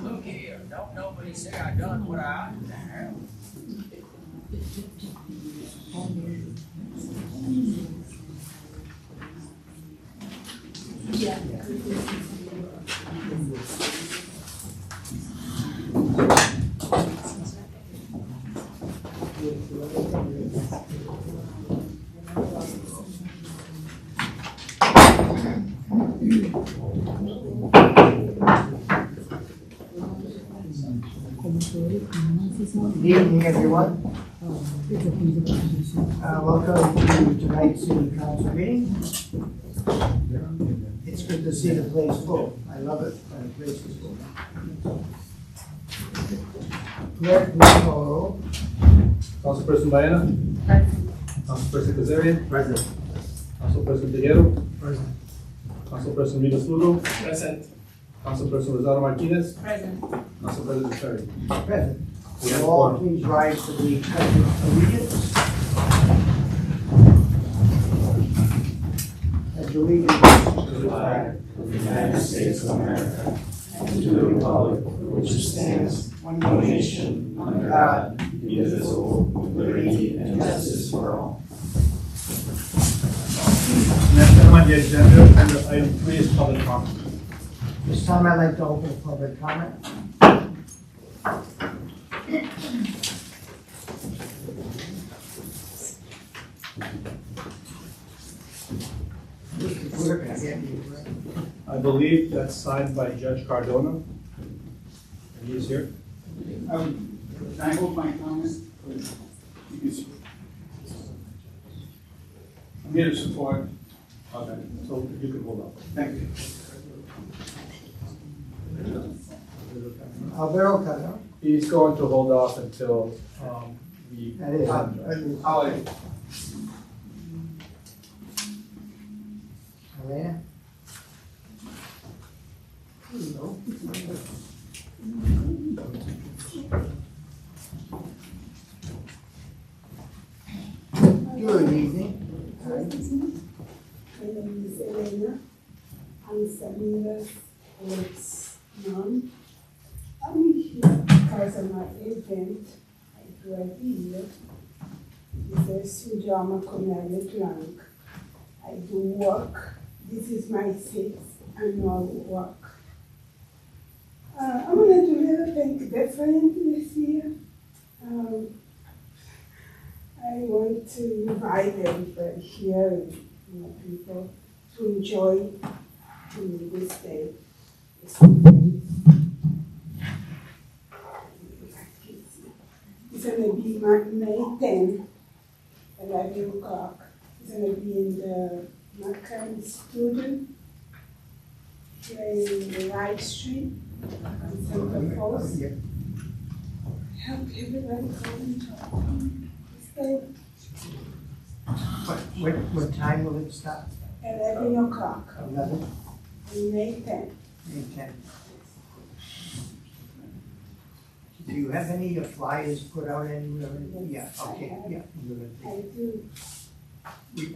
Look here, don't nobody say I done what I ought to have. Good evening, everyone. Welcome to tonight's city council meeting. It's good to see the place full. I love it when the place is full. Clerk, please call roll. Councilperson Baena? Councilperson Kazarian? Present. Councilperson Tejero? Present. Councilperson Rivas Ludo? Present. Councilperson Rosado Martinez? Present. Council President Terry? Present. We have Will all quorum. please rise to the pledge of allegiance. Pledge allegiance to the flag of the United States of America, and to the republic for which it stands, one nation, under God, indivisible, with liberty and justice for all. Next item on the agenda, under item 3 is public comment. This time I'd like to open public comment. Mr. Clerk, I get you, right? I believe that's signed by Judge Cardona. And he is here. Can I hold my comment? I'm here to support. Okay, so you can hold up. Thank you. Alvaro Carrera. He's going to hold off until we. That is. Elena? Hello. Good evening. My name is Elena. I'm Samira's ex mom. I'm here because of my event I do every year. It's a drama comedy drunk. I do work. This is my sixth annual work. I'm gonna do a little thing different this year. I want to invite everybody here and people to enjoy this day. It's gonna be May 10, 11 o'clock. It's gonna be in the Macam Studio here in Wright Street on Central Post. Help everybody come and talk. What time will it start? 11 o'clock, 11? on May 10. May 10. Do you have any flyers put out anywhere? Yeah, okay, yeah. I do. Yeah,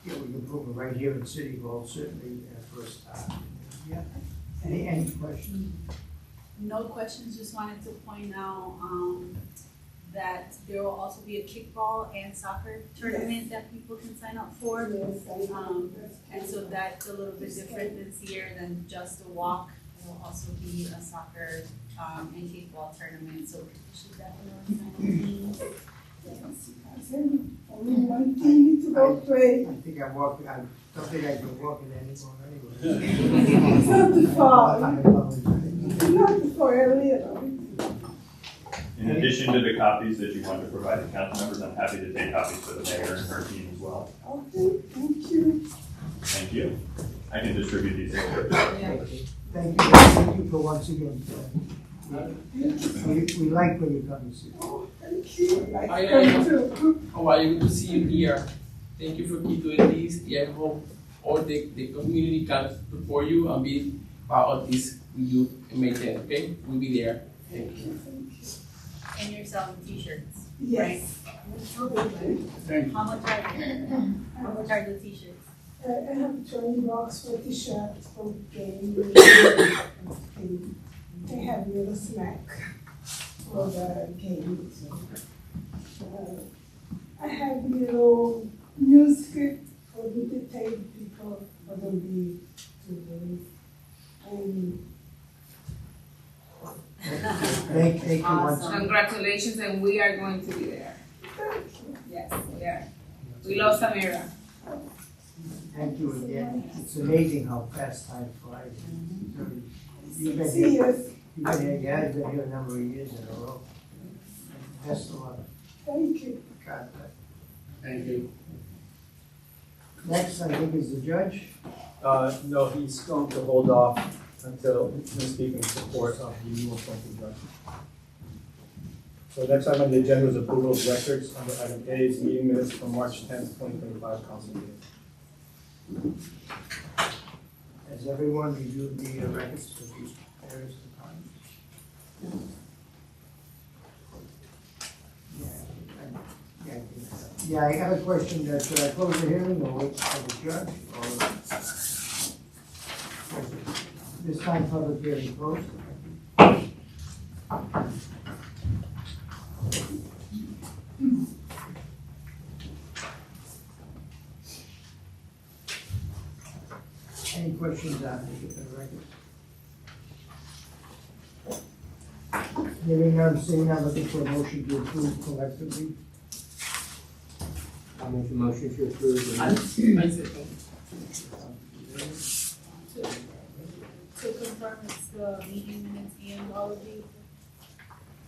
we can prove it right here in City Hall, certainly, for a start. Yeah. Any questions? No questions, just wanted to point out, that there will also be a kickball and soccer tournament that people can sign up for. Yes, I know. And so that's a little bit different this year than just a walk. There will also be a soccer, and kickball tournament, so people should definitely sign up teams. Only one thing to go play. I think I'm walking, I don't think I can walk it anymore anyway. It's not too far. I apologize. Not for a little. In addition to the copies that you want to provide to council members, I'm happy to take copies for the mayor and her team as well. Okay, thank you. Thank you. I can distribute these later. Thank you for once again. We like when you come to see. Thank you. Like I come too. How are you? Good to see you here. Thank you for keep doing this. Yeah, I hope all the community can support you and be part of this with you and maintain, okay? We'll be there. Thank you. And you're selling t-shirts, right? Yes. Thank you. How much are they? How much are the t-shirts? I have $20 for t-shirt from game. They have little snack for the game. I have little music for the detailed people for the be to and Thank you once. Awesome. Congratulations, and we are going to be there. Yes, we are. We love Samira. Thank you again. It's amazing how fast time flies. You've been see here, us. you've been here a number of years in a row. Best of luck. Thank you. God bless. Thank you. Next, I think, is the judge. No, he's going to hold off until we speak in support of the new appointed judge. So next item on the agenda is approval of records. Under item A is meeting minutes from March 10th, 2025 council meeting. Has everyone reviewed the records of these various departments? Yeah, I have a question. Should I close the hearing or wait for the judge? Or this time public hearing closed? Any questions on the record? Hearing none, seeing none, looking for a motion to approve collectively. I'll make the motion to approve. I said, To confirm it's the meeting minutes and all of these?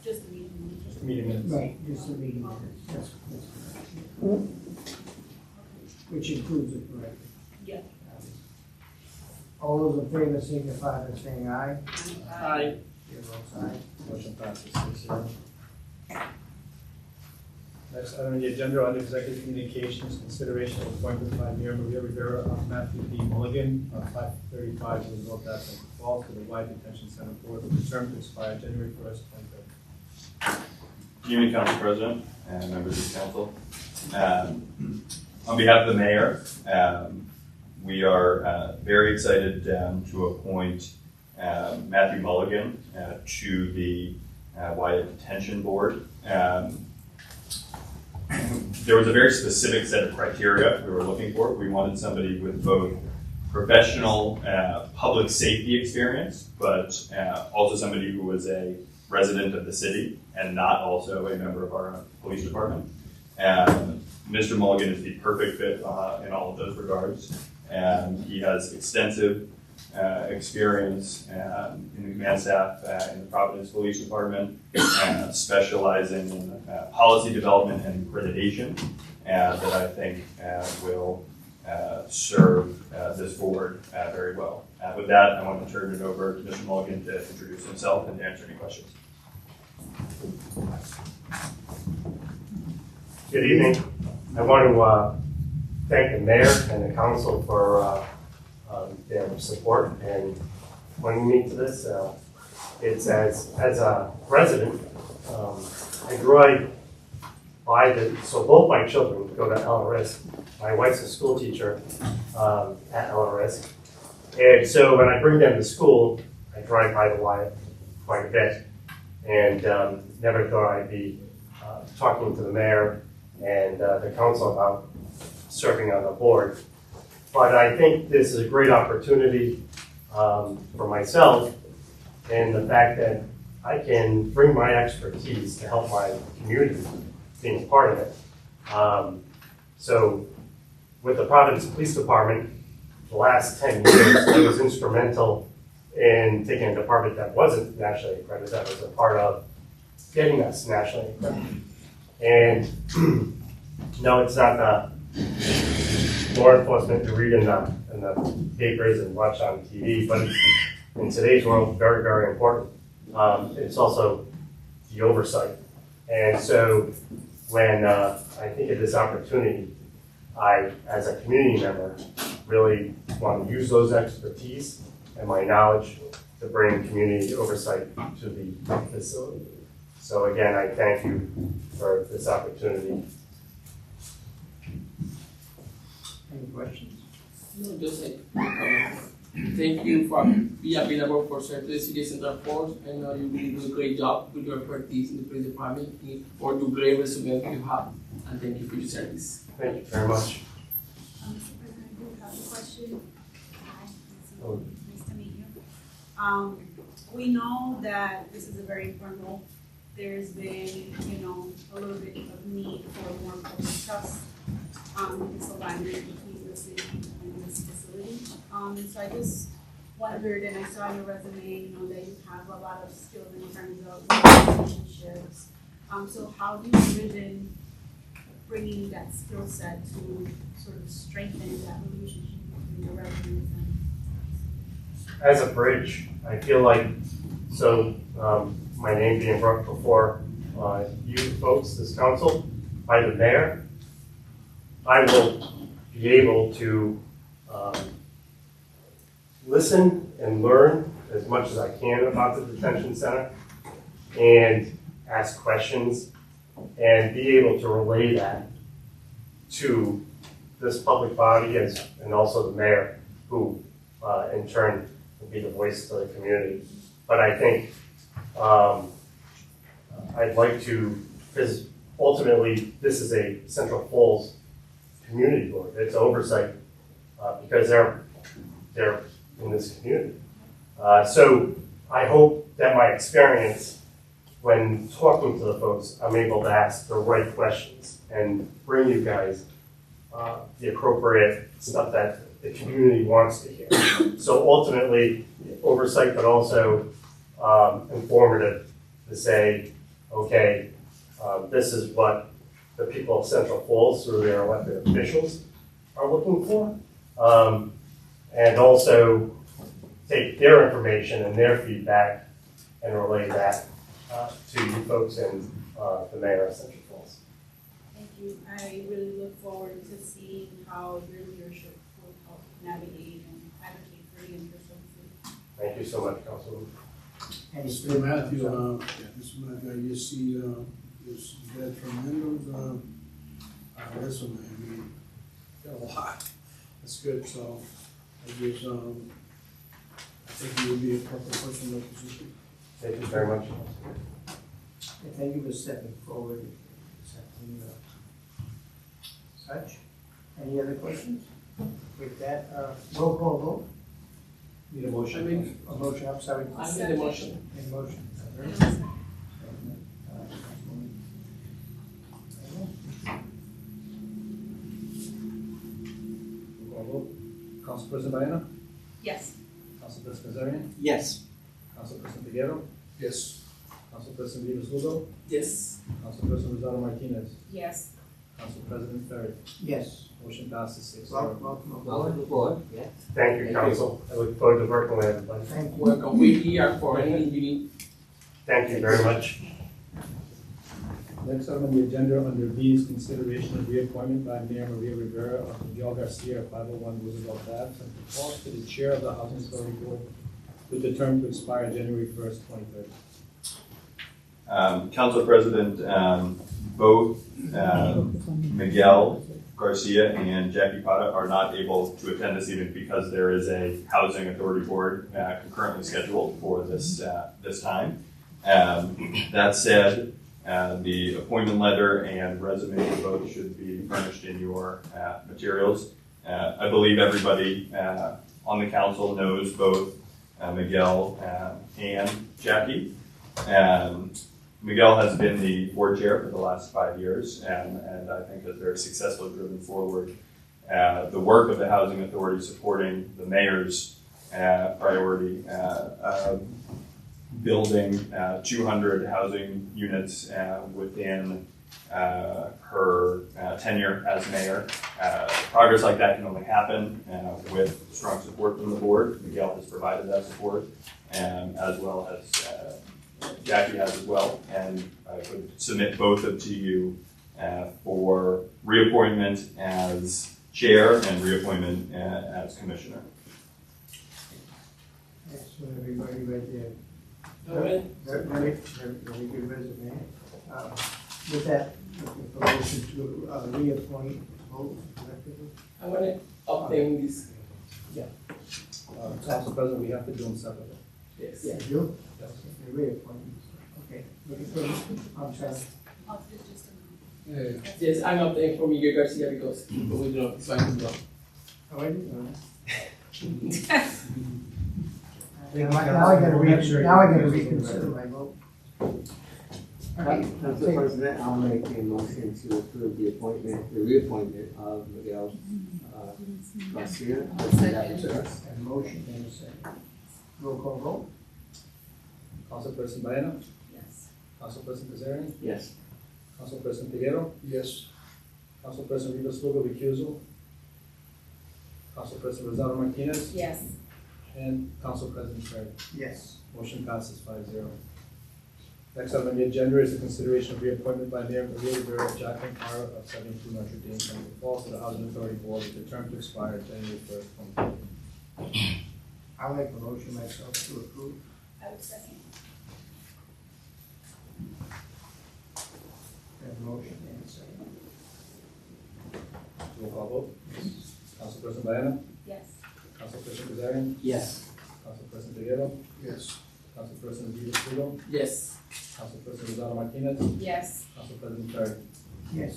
Just the meeting minutes? Just meeting minutes. Right, just the meeting minutes, that's correct. Which includes it, correct? Yeah. All those in favor signify by saying aye. hi. Chair votes aye. Motion passes 6-0. Next item on the agenda under executive communications, consideration of appointment by Mayor Maria Rivera of Matthew B. Mulligan of 535 Roosevelt Avenue, Falls to the White Detention Center Board with the term to expire January 1st, 2030. Good evening, Council President and members of the council. On behalf of the mayor, we are very excited to appoint Matthew Mulligan to the Wyatt Detention Board. There was a very specific set of criteria we were looking for. We wanted somebody with both professional public safety experience, but also somebody who was a resident of the city and not also a member of our police department. Mr. Mulligan is the perfect fit in all of those regards. He has extensive experience in the command staff in the Providence Police Department, specializing in policy development and accreditation, that I think will serve this board very well. With that, I want to turn it over to Mr. Mulligan to introduce himself and to answer any questions. Good evening. I want to thank the mayor and the council for their support and pointing me to this. It's as a resident, I grew up so both my children go to LRISC. My wife's a school teacher at LRISC. And so when I bring them to school, I drive by the Y quite a bit. And never thought I'd be talking to the mayor and the council about serving on the board. But I think this is a great opportunity for myself, and the fact that I can bring my expertise to help my community being part of it. So with the Providence Police Department, the last 10 years, I was instrumental in taking a department that wasn't nationally accredited, that was a part of getting us nationally accredited. And no, it's not the law enforcement you read in the papers and watch on TV, but in today's world, very, very important. It's also the oversight. And so when I think of this opportunity, I, as a community member, really want to use those expertise and my knowledge to bring community oversight to the facility. So again, I thank you for this opportunity. Any questions? No, just like, thank you for being available for serving the city center force. I know you really do a great job with your expertise in the police department for the great resume you have. And thank you for your service. Thank you very much. Mr. President, I do have a question. Hi, Oh. nice to meet you. We know that this is a very important role. There's been, a little bit of need for more public trust, this alignment between the city and this facility. And so I just wondered, and I saw in your resume, that you have a lot of skills in terms of relationships. So how do you envision bringing that skill set to sort of strengthen that relationship between the residents and? As a bridge, I feel like, my name being brought before you folks, this council, by the mayor, I will be able to listen and learn as much as I can about the detention center and ask questions and be able to relay that to this public body and also the mayor, who in turn will be the voice to the community. But I think I'd like to, because ultimately this is a Central Falls community board. It's oversight because they're in this community. So I hope that my experience when talking to the folks, I'm able to ask the right questions and bring you guys the appropriate stuff that the community wants to hear. So ultimately, oversight, but also informative to say, okay, this is what the people of Central Falls through their elected officials are looking for. And also take their information and their feedback and relay that to you folks and the mayor of Central Falls. Thank you. I really look forward to seeing how your leadership will help navigate and advocate for the interests of the city. Thank you so much, Councilwoman. Mr. Matthew, Mr. Matthew, you see, this got tremendous, resume, I mean, got a lot, that's good, so, I guess, I think you would be a proper person in the position. Thank you very much. And thank you for stepping forward, accepting such. Any other questions? With that, roll call vote. Need a motion? A motion, I'm sorry. I made a motion. A motion. Call vote. Councilperson Baena? Yes. Councilperson Kazarian? Yes. Councilperson Figueroa? Yes. Councilperson Vivas Lugo? Yes. Councilperson Rosado Martinez? Yes. Council President Ferry? Yes. Motion passes 6-0. Welcome aboard. Welcome aboard, yeah. Thank you, Council. I look forward to working with everybody. Thank you. Welcome. We're here for anything you need. Thank you very much. Next item on the agenda under B is consideration of reappointment by Mayor Maria Rivera of Miguel Garcia, 501 Roosevelt Ave, Central Falls, to the chair of the Housing Authority Board with the term to expire January 1st, 2030. Council President, both Miguel Garcia and Jackie Pata are not able to attend this evening because there is a housing authority board concurrently scheduled for this time. That said, the appointment letter and resume for both should be furnished in your materials. I believe everybody on the council knows both Miguel and Jackie. Miguel has been the board chair for the last 5 years, and I think has very successfully driven forward the work of the Housing Authority, supporting the mayor's priority of building 200 housing units within her tenure as mayor. Progress like that can only happen with strong support from the board. Miguel has provided that support, as well as Jackie has as well, and I would submit both of to you for reappointment as chair and reappointment as commissioner. So everybody right there. All right. Very good resume. With that, looking for motion to reappoint both collectively. I want to obtain this. Council President, we have to do them separately. Yes. Yeah, you? The reappointment. Okay. Looking for, I'm sorry. Yes, I'm obtaining for Miguel Garcia because we do not decide to block. Oh, I didn't know that. Now I gotta reconsider my vote. All right. Council President, I'll make a motion to approve the reappointment of Miguel Garcia. A motion and a second. Roll call vote? Councilperson Baena, Yes. Councilperson Kazarian, Yes. Councilperson Figueroa, Yes. Councilperson Rivas Lugo recusal, Councilperson Rosado Martinez, Yes. and Council President Perry. Yes. Motion passes 5-0. Next item on the agenda is the consideration of reappointment by Mayor Maria Rivera Jacqueline Cara of 72 Notre Dame, Seneca Falls, to the Housing Authority Board with the term to expire January 1st, 2020. I'll make a motion myself to approve. I would second. Have a motion and a second. Roll call vote. Councilperson Baena, Yes. Councilperson Kazarian, Yes. Councilperson Figueroa, Yes. Councilperson Rivas Lugo, Yes. Councilperson Rosado Martinez, Yes. Council President Perry. Yes.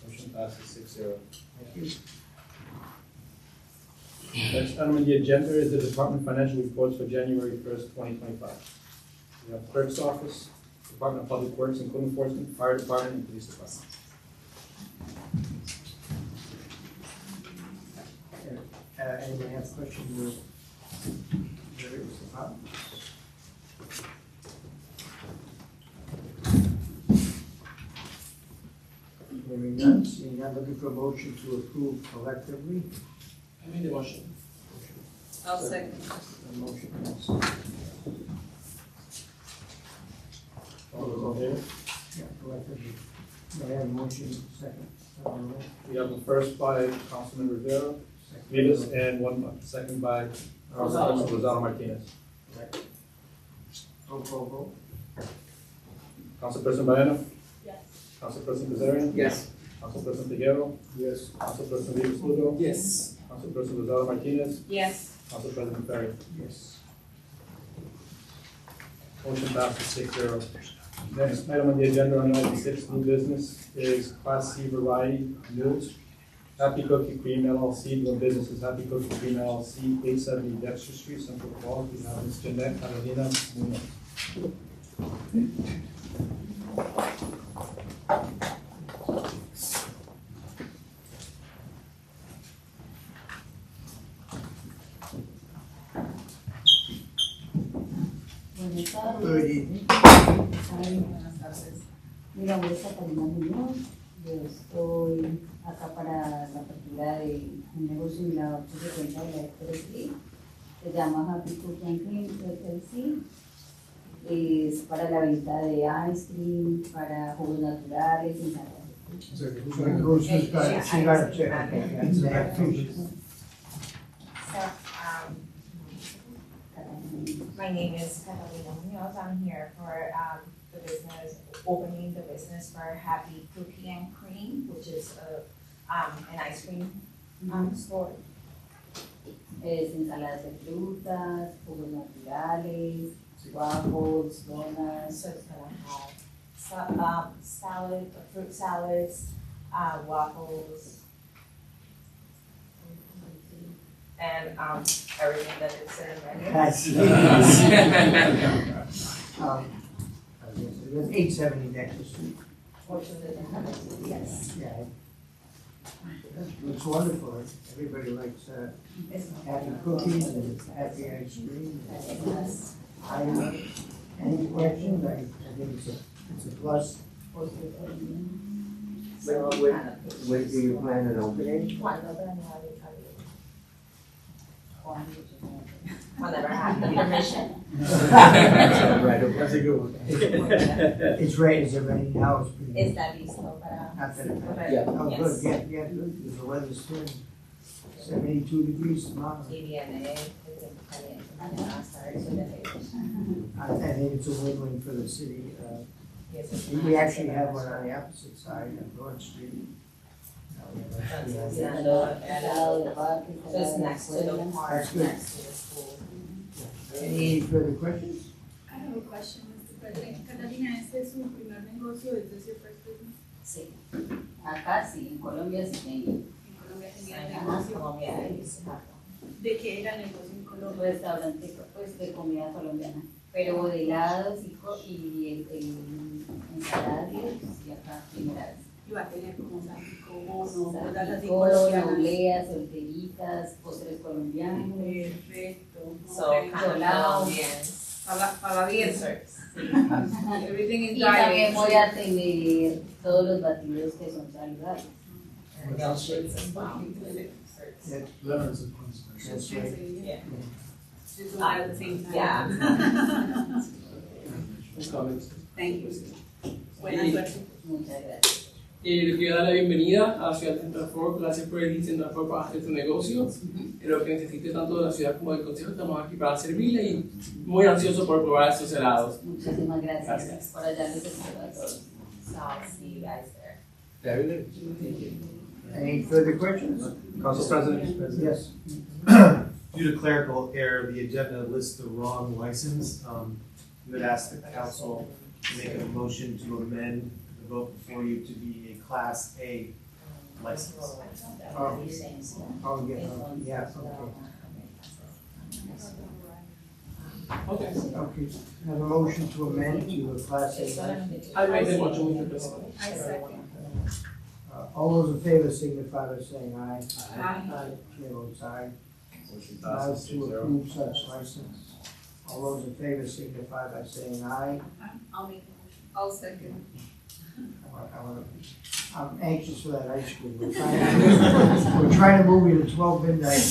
Motion passes 6-0. Thank you. Next item on the agenda is the Department Financial Reports for January 1st, 2025. We have Clerk's Office, Department of Public Works and Code Enforcement, Fire Department, and Police Department. Anybody have questions? Hearing none, seeing none, looking for a motion to approve collectively. I made the motion. I'll second. A motion and a second. All those in favor? Yeah, collectively. Do I have a motion second? We have the first by Councilman Rivera, Second. Rivas, and one second by Councilman Rosado Martinez. Roll call vote? Councilperson Baena, Yes. Councilperson Kazarian, Yes. Councilperson Figueroa, Yes. Councilperson Rivas Lugo, Yes. Councilperson Rosado Martinez, Yes. Council President Perry. Yes. Motion passes 6-0. Next item on the agenda on item 6, new business, is Class C variety mules. Happy Cookie Cream LLC, doing business as Happy Cookie Cream LLC, 870 Dexter Street, Central Falls. We have Ms. Jeanette Carolina Munoz. Buenas tardes. Good evening. Ay, buenas tardes. Mi nombre es Catalina Muñoz. Yo estoy acá para la apertura de un negocio en la 850 de la Express Street. Se llama Happy Cookie and Cream LLC. Es para la venta de ice cream, para jugos naturales, ensaladas. She got a check. Okay. My name is Catalina Munoz. I'm here for the business, opening the business for Happy Cookie and Cream, which is an ice cream store. Es ensaladas de frutas, jugos naturales, waffles, donuts. So it's gonna have salad, fruit salads, waffles, and everything that is in the menu. There's 870 Nexus Street. Which is the yes. Yeah. It's wonderful. Everybody likes happy cookies and happy ice cream. Yes. Any questions? I think it's a plus. So When do you plan on opening? whenever I have the permission. Right, okay. That's a good one. It's raining, is it raining now? It's pretty. Está listo para. Not that Yeah. Oh, Yes. good, yeah, good, because the weather's good. 72 degrees tomorrow. Y viene el tiempo caliente mañana hasta el 78. I think it's a win-win for the city. Yes, it's We actually have one on the opposite side on Broad Street. Al lado del parque. Just next to the park, That's good. next to the school. Any further questions? I have a question, Mr. President. Catalina, ¿este es su primer negocio? ¿Es this your first business? Sí. Acá sí, en Colombia sí tengo. En Colombia tenía el Ajá, negocio. Colombia, exacto. ¿De qué era el negocio en Un Colombia? restaurante pues, de comida colombiana. Pero de helados y ensaladas y acá primera vez. Y va a tener como salpicón, cosas así Salpicón, colombianas. obleas, solteritas, postres colombianos. Perfecto. So, Colombian. Para bien. Desserts. Everything is Y también diet. voy a tener todos los batidos que son saludables. And milkshakes as well. That's, Lemons and cornstarch. that's right. Yeah. Just all at the same time. Yeah. Thank you. Buenas suerte. Muchas gracias. Le quiero dar la bienvenida a la ciudad de Central Fork. Gracias por elegir Central Fork para hacer tu negocio. Lo que necesite tanto de la ciudad como del consejo, estamos aquí para servirle y muy ansioso por probar estos helados. Muchísimas gracias. Gracias. Por allá les espero a todos. So I'll see you guys there. Any further questions? Council President? Yes. Due to clerical error, the agenda lists the wrong license. You would ask the council to make a motion to amend the vote before you to be a Class A license. Oh, yeah, okay. Okay. Okay, have a motion to amend to a Class A license. I made the motion, Mr. President. I second. All those in favor signify by saying aye. Aye. Chair votes aye. Motion Now passes to 6-0. approve such license. All those in favor signify by saying aye. I'll make the motion. I'll second. I'm anxious for that ice cream. We're trying to move you to 12 midnight.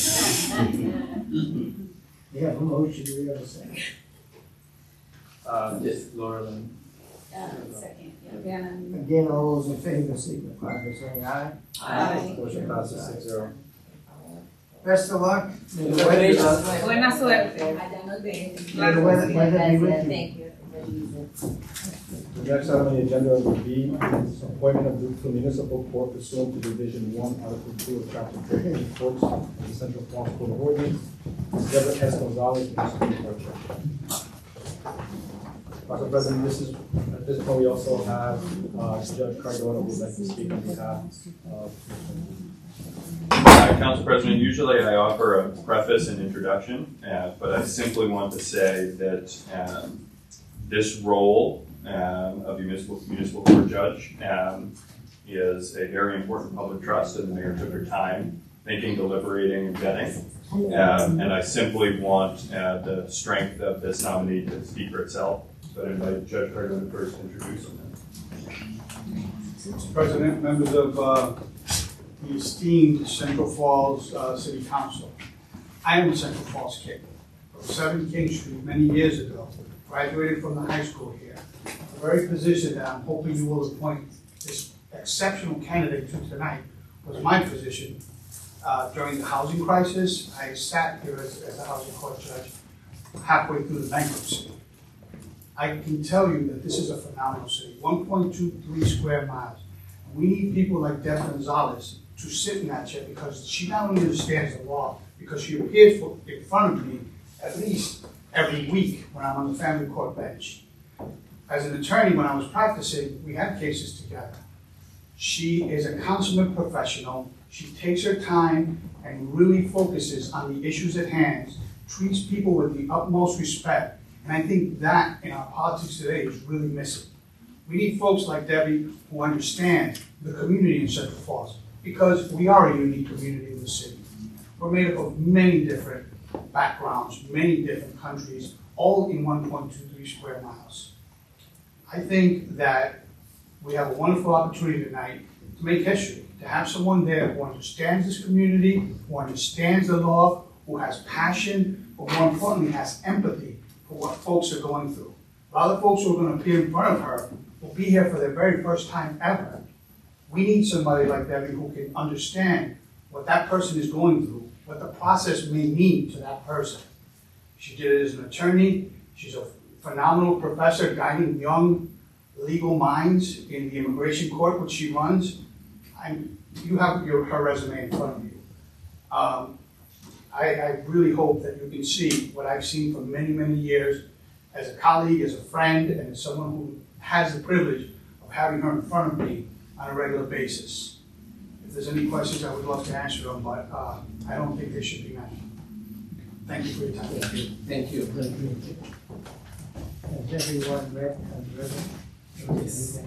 We have a motion, we have a second. Yes, Laura Lynn. Second, yeah. Again, all those in favor signify by saying aye. Aye. Motion passes 6-0. Best of luck. May the weather- Buena suerte. Allá nos vemos. May the weather be with you. Thank you. The next item on the agenda would be appointment of the municipal court pursuant to Division 1, Article 2 of Chapter 13 of the Courts of the Central Falls Code of Ordinance. Deborah S. Gonzalez, municipal court. Council President, at this point, we also have Judge Cardona who would like to speak on behalf of. Council President, usually I offer a preface and introduction, but I simply want to say that this role of municipal court judge is a very important public trust, and the mayor took her time thinking, deliberating, and vetting. And I simply want the strength of this nominee to speak for itself. So I invite Judge Cardona first to introduce him. Mr. President, members of the esteemed Central Falls City Council. I am a Central Falls kid. From 7 King Street many years ago. Graduated from the high school here. The very position that I'm hoping you will appoint this exceptional candidate to tonight was my position during the housing crisis. I sat here as a housing court judge halfway through the bankruptcy. I can tell you that this is a phenomenal city, 1.23 square miles. We need people like Deb Gonzalez to sit in that chair because she not only understands the law, because she appears in front of me at least every week when I'm on the family court bench. As an attorney, when I was practicing, we had cases together. She is a consummate professional. She takes her time and really focuses on the issues at hand, treats people with the utmost respect. And I think that in our politics today is really missing. We need folks like Debbie who understand the community in Central Falls, because we are a unique community in the city. We're made up of many different backgrounds, many different countries, all in 1.23 square miles. I think that we have a wonderful opportunity tonight to make history, to have someone there who understands this community, who understands the law, who has passion, but more importantly has empathy for what folks are going through. A lot of folks who are going to appear in front of her will be here for their very first time ever. We need somebody like Debbie who can understand what that person is going through, what the process may mean to that person. She did it as an attorney. She's a phenomenal professor guiding young legal minds in the immigration court, which she runs. You have her resume in front of you. I really hope that you can see what I've seen for many, many years as a colleague, as a friend, and as someone who has the privilege of having her in front of me on a regular basis. If there's any questions, I would love to answer them, but I don't think they should be many. Thank you for your time. Thank you. Has everyone read the Yes.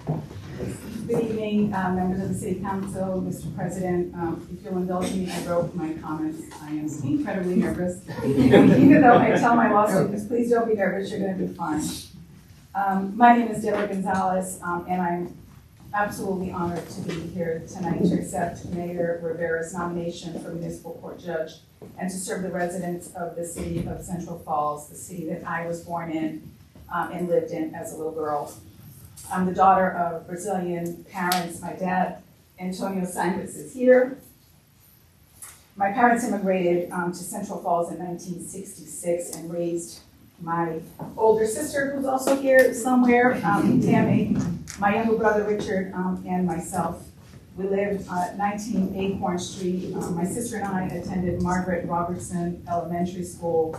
Good evening, members of the City Council, Mr. President. If you'll indulge me, I wrote my comments. I am incredibly nervous. Even though I tell my law students, please don't be nervous, you're going to be fine. My name is Deborah Gonzalez, and I'm absolutely honored to be here tonight to accept Mayor Rivera's nomination for municipal court judge and to serve the residents of the city of Central Falls, the city that I was born in and lived in as a little girl. I'm the daughter of Brazilian parents. My dad, Antonio Simons, is here. My parents immigrated to Central Falls in 1966 and raised my older sister, who's also here somewhere, Tammy, my younger brother Richard, and myself. We lived at 19 Acorn Street. My sister and I attended Margaret Robertson Elementary School,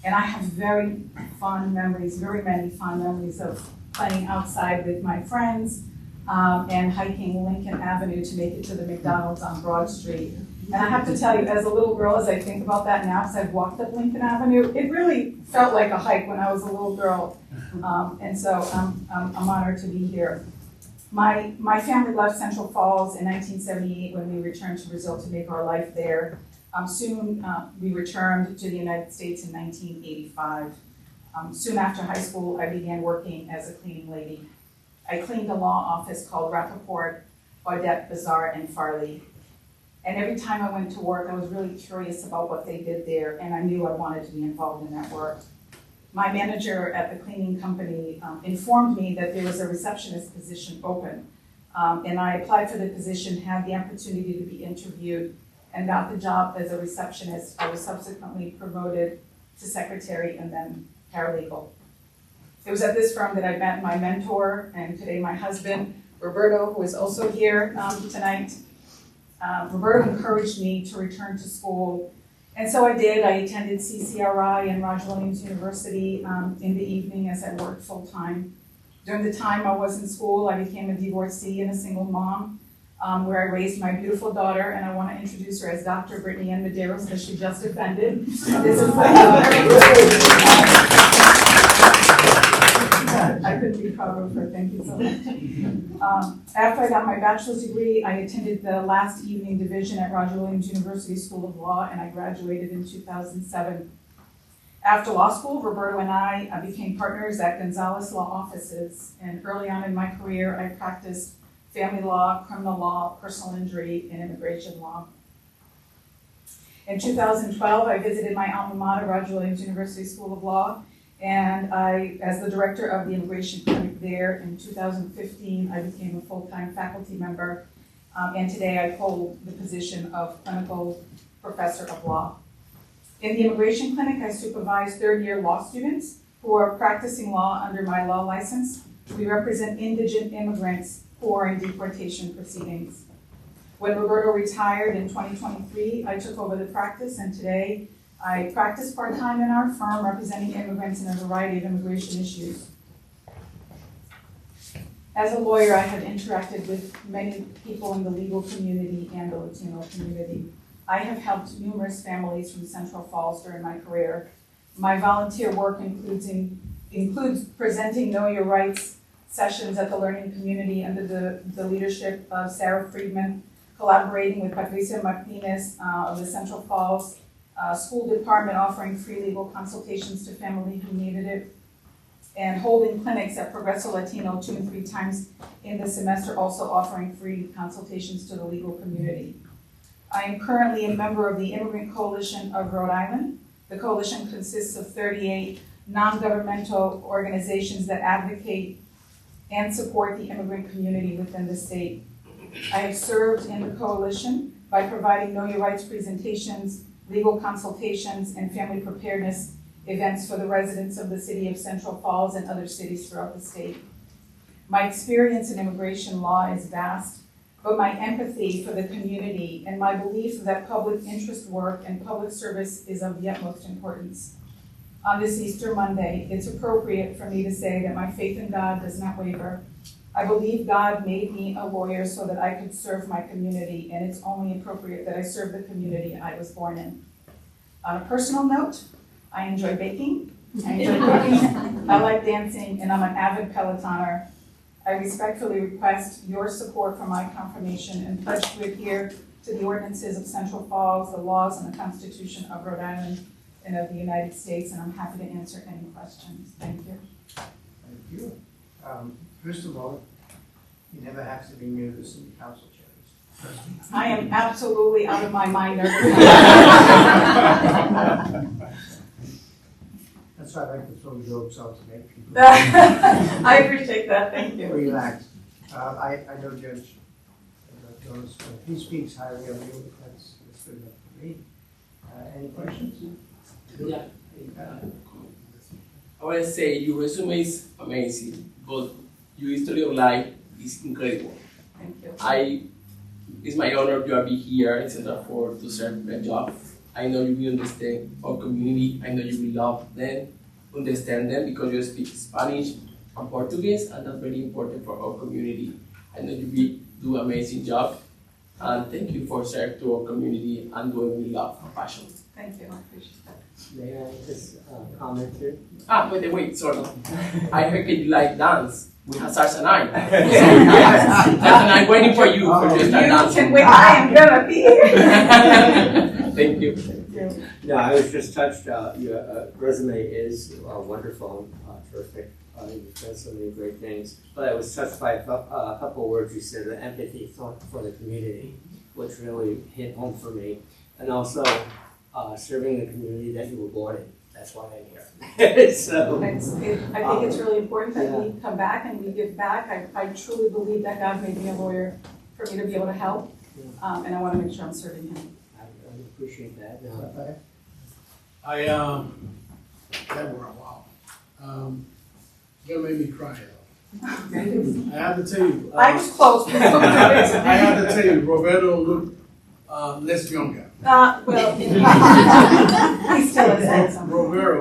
and I have very fond memories, very many fond memories of playing outside with my friends and hiking Lincoln Avenue to make it to the McDonald's on Broad Street. And I have to tell you, as a little girl, as I think about that now, because I've walked up Lincoln Avenue, it really felt like a hike when I was a little girl. And so I'm honored to be here. My family left Central Falls in 1978 when we returned to Brazil to make our life there. Soon we returned to the United States in 1985. Soon after high school, I began working as a cleaning lady. I cleaned a law office called Rappaport, Audette, Bazar, and Farley. And every time I went to work, I was really curious about what they did there, and I knew I wanted to be involved in that work. My manager at the cleaning company informed me that there was a receptionist position open. And I applied for the position, had the opportunity to be interviewed, and got the job as a receptionist. I was subsequently promoted to secretary and then paralegal. It was at this firm that I met my mentor and today my husband, Roberto, who is also here tonight. Roberto encouraged me to return to school, and so I did. I attended CCRI and Roger Williams University in the evening as I worked full-time. During the time I was in school, I became a divorcee and a single mom, where I raised my beautiful daughter, and I want to introduce her as Dr. Brittany Ann Medeiros, because she just offended. This is I couldn't be prouder of her. Thank you so much. After I got my bachelor's degree, I attended the last evening division at Roger Williams University School of Law, and I graduated in 2007. After law school, Roberto and I became partners at Gonzalez Law Offices, and early on in my career, I practiced family law, criminal law, personal injury, and immigration law. In 2012, I visited my alma mater, Roger Williams University School of Law, and I, as the director of the immigration clinic there in 2015, I became a full-time faculty member, and today I hold the position of clinical professor of law. In the immigration clinic, I supervise third-year law students who are practicing law under my law license. We represent indigent immigrants who are in deportation proceedings. When Roberto retired in 2023, I took over the practice, and today I practice part-time in our firm representing immigrants in a variety of immigration issues. As a lawyer, I have interacted with many people in the legal community and the Latino community. I have helped numerous families from Central Falls during my career. My volunteer work includes presenting Know Your Rights sessions at the learning community under the leadership of Sarah Friedman, collaborating with Patricia Martinez of the Central Falls School Department, offering free legal consultations to families who needed it, and holding clinics at Progreso Latino 2 and 3 times in the semester, also offering free consultations to the legal community. I am currently a member of the Immigrant Coalition of Rhode Island. The coalition consists of 38 non-governmental organizations that advocate and support the immigrant community within the state. I have served in the coalition by providing Know Your Rights presentations, legal consultations, and family preparedness events for the residents of the city of Central Falls and other cities throughout the state. My experience in immigration law is vast, but my empathy for the community and my belief that public interest work and public service is of the utmost importance. On this Easter Monday, it's appropriate for me to say that my faith in God does not waver. I believe God made me a lawyer so that I could serve my community, and it's only appropriate that I serve the community I was born in. On a personal note, I enjoy baking, I enjoy cooking, I like dancing, and I'm an avid Pelotoner. I respectfully request your support for my confirmation and pledge to adhere to the ordinances of Central Falls, the laws, and the Constitution of Rhode Island and of the United States, and I'm happy to answer any questions. Thank you. Thank you. First of all, you never have to be near the city council chairs. I am absolutely out of my mind. That's why I like to throw jokes out to make people. I appreciate that, thank you. Relax. I know Judge Jones, he speaks highly of you, that's good enough for me. Any questions? Yeah. I want to say your resume is amazing, but your history of life is incredible. Thank you. It's my honor to be here in Central Falls to serve my job. I know you will understand our community. I know you will love them, understand them, because you speak Spanish and Portuguese, and that's very important for our community. I know you will do an amazing job, and thank you for serving to our community and doing with love and passion. Thank you, I appreciate that. May I just comment here? By the way, sorry. I heard that you like dance. We have Sarsa night. Sarsa night waiting for you for just a dance. You can wait, I am gonna be here. Thank you. No, I was just touched, your resume is wonderful, terrific. You've done so many great things. But I was touched by a couple of words you said, the empathy for the community, which really hit home for me. And also, serving the community that you were born in. That's why I'm here. So, I think it's really important that we come back and we give back. I truly believe that God made me a lawyer for me to be able to help, and I want to make sure I'm serving Him. I appreciate that. That were a while. It's gonna make me cry though. I have to tell you. I was close. I have to tell you, Roberto looked less younger. Well, he still is handsome. Roberto,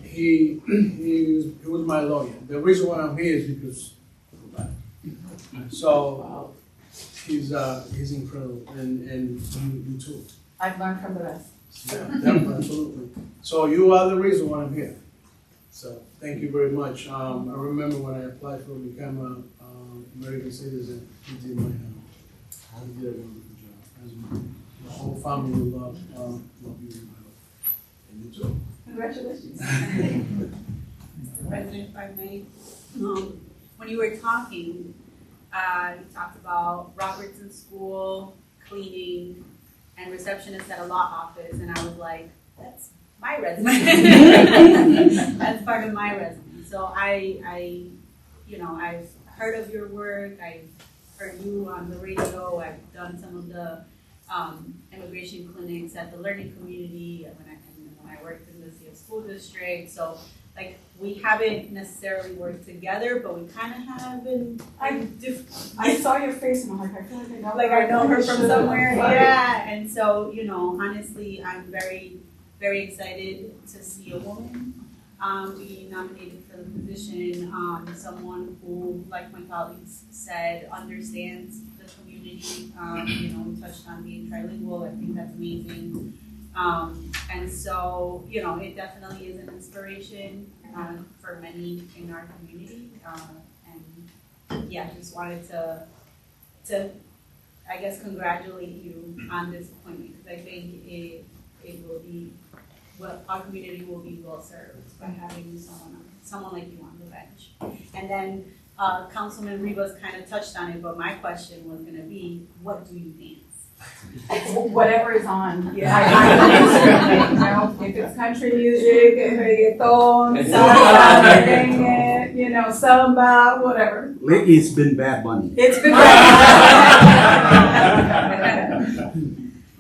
he was my lawyer. The reason why I'm here is because of that. So he's incredible, and you too. I've learned from the best. Yeah, definitely, absolutely. So you are the reason why I'm here. So thank you very much. I remember when I applied for become an American citizen, he did my he did a wonderful job. As the whole family will love you, my love. And you too. Congratulations. President, if I may, when you were talking, you talked about Robertson School, cleaning, and receptionist at a law office, and I was like, that's my resume. That's part of my resume. So I've heard of your work. I've heard you on the radio. I've done some of the immigration clinics at the learning community when I worked in the CF school district. So like, we haven't necessarily worked together, but we kind of have in I saw your face and I'm like, I feel like I know. like I know her from somewhere, Right. yeah, and so, honestly, I'm very, very excited to see a woman be nominated for the position, someone who, like my colleagues said, understands the community, we touched on being trilingual, I think that's amazing. And so, it definitely is an inspiration for many in our community, and yeah, just wanted to I guess congratulate you on this appointment, because I think it will be, our community will be well served by having someone like you on the bench. And then Councilman Rivas kind of touched on it, but my question was gonna be, what do you dance? Whatever is on. Yeah. If it's country music, reggaeton, salsa, merengue, samba, whatever. Lately, it's been Bad Bunny. It's been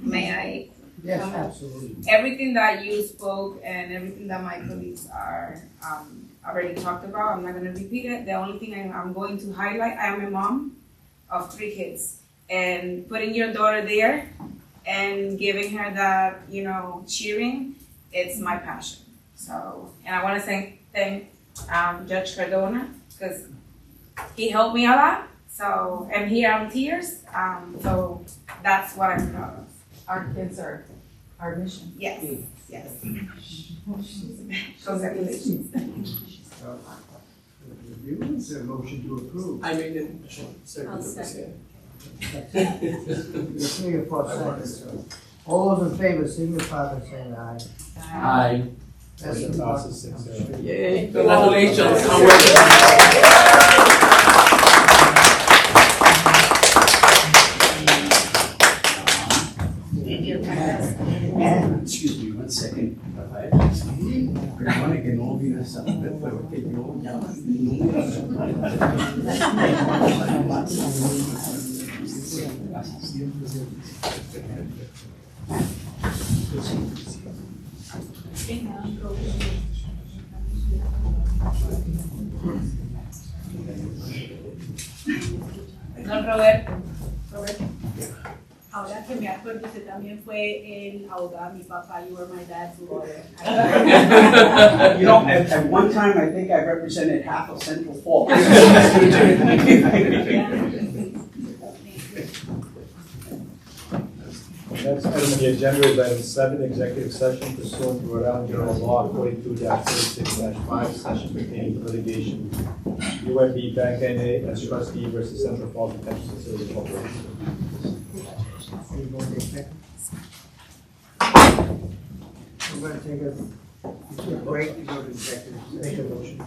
May I? Yes, absolutely. Everything that you spoke and everything that my colleagues are already talked about, I'm not going to repeat it. The only thing I'm going to highlight, I am a mom of 3 kids. And putting your daughter there and giving her that, cheering, it's my passion. So, and I want to thank Judge Cardona, because he helped me a lot. So, and here I'm tears. So that's what I'm proud of. Our kids are our mission. Yes, yes. Congratulations. Is there a motion to approve? I made the motion. I'll second. All those in favor, signify by saying aye. Aye. That's a Passes 6-0. Yay, congratulations. Excuse me, 1 second. Perdone que no vine a saber, pero que yo ya. Don Roberto. Ahora que me acuerdo, usted también fue el abogado de mi papá. You were my dad's lawyer. You know, at one time, I think I represented half of Central Falls. Next item on the agenda is item 7, executive session pursuant to Rhode Island General Law 42-36-5, session pertaining to litigation. UMB Bank N.A. as trustee versus Central Falls Detention Facility Corporation. We're gonna take a break to go to executive. Make a motion.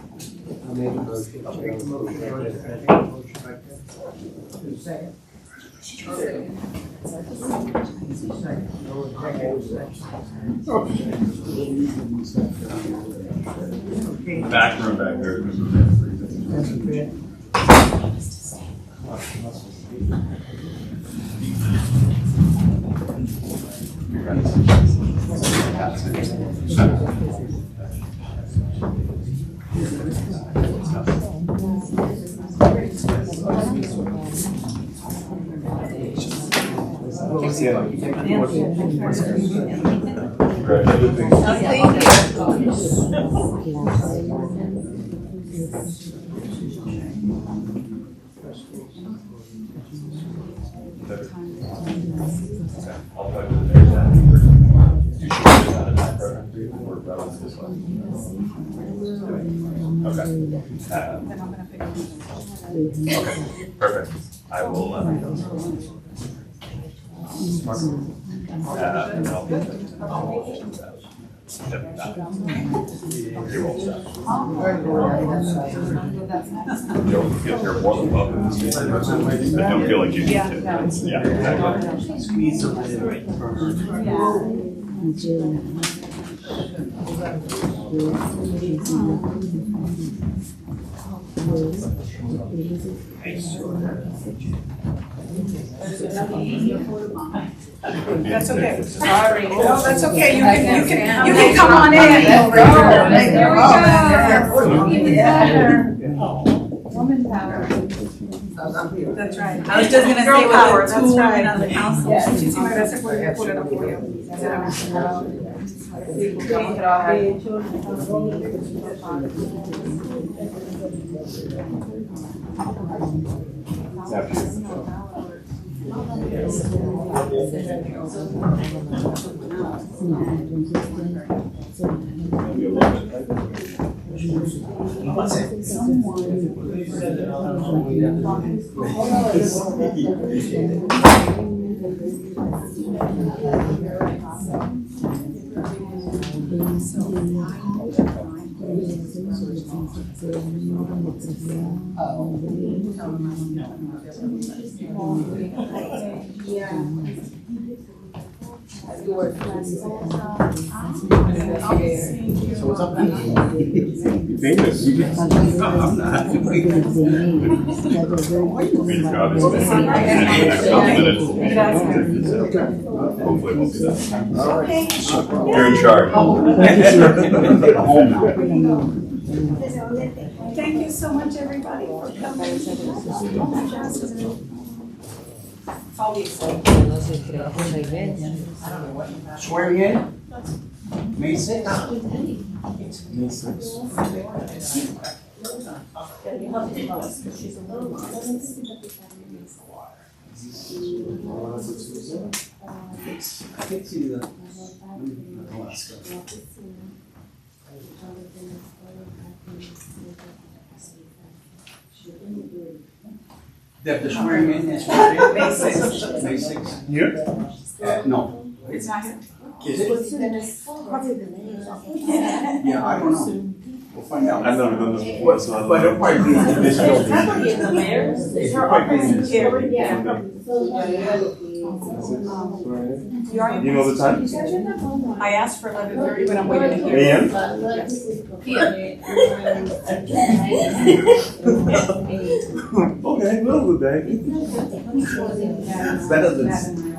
I'll make a motion. I'll make a motion. Take a motion right there. Do a second. Second. No executive session. Okay. Back room back there. That's fair. Okay, perfect. I will, and I'll get you're more than welcome to speak, but don't feel like you need to. Yeah. Squeeze a bit right That's okay. Sorry. No, that's okay, you can come on in. Here we go. Woman power. That's right. I was just gonna Girl say with power, the that's two right. women on the council. Yes, muchísimas gracias por el apoyo. Vamos a trabajar. So what's up? Famous. I'm not. Hopefully we'll do that. All right. You're in charge. Thank you so much, everybody, for coming. Swearing in? May 6th. May 6th. I can see that. Alaska. The swearing in is May 6th. May 6th. Here? No. It's not here. Is it? Yeah, I don't know. We'll find out. I know. But it'll probably be in this building. Probably in the mayor's. It's probably in this building. You know the time? I asked for 11:30, but I'm waiting to hear. AM? Okay, middle of the day. It's better than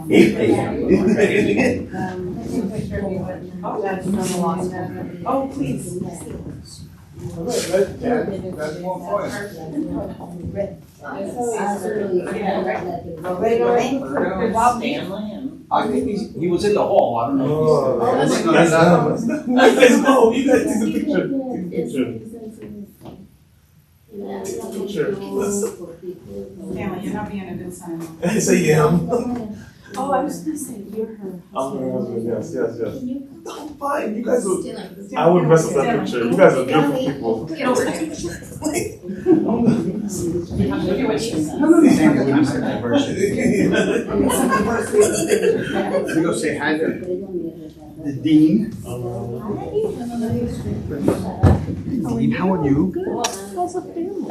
8 a.m. Oh, please. That's more point. I think he was in the hall, I don't know. No, you guys take the picture. Stanley, you're not being a good sign. Yes, I am. Oh, I was gonna say, you're her. I'm her husband, yes. No, fine, you guys are. I would mess up that picture. You guys are beautiful people. Get over there. None of these things are diversity. We go say hi to the dean. Dean, how are you? Good.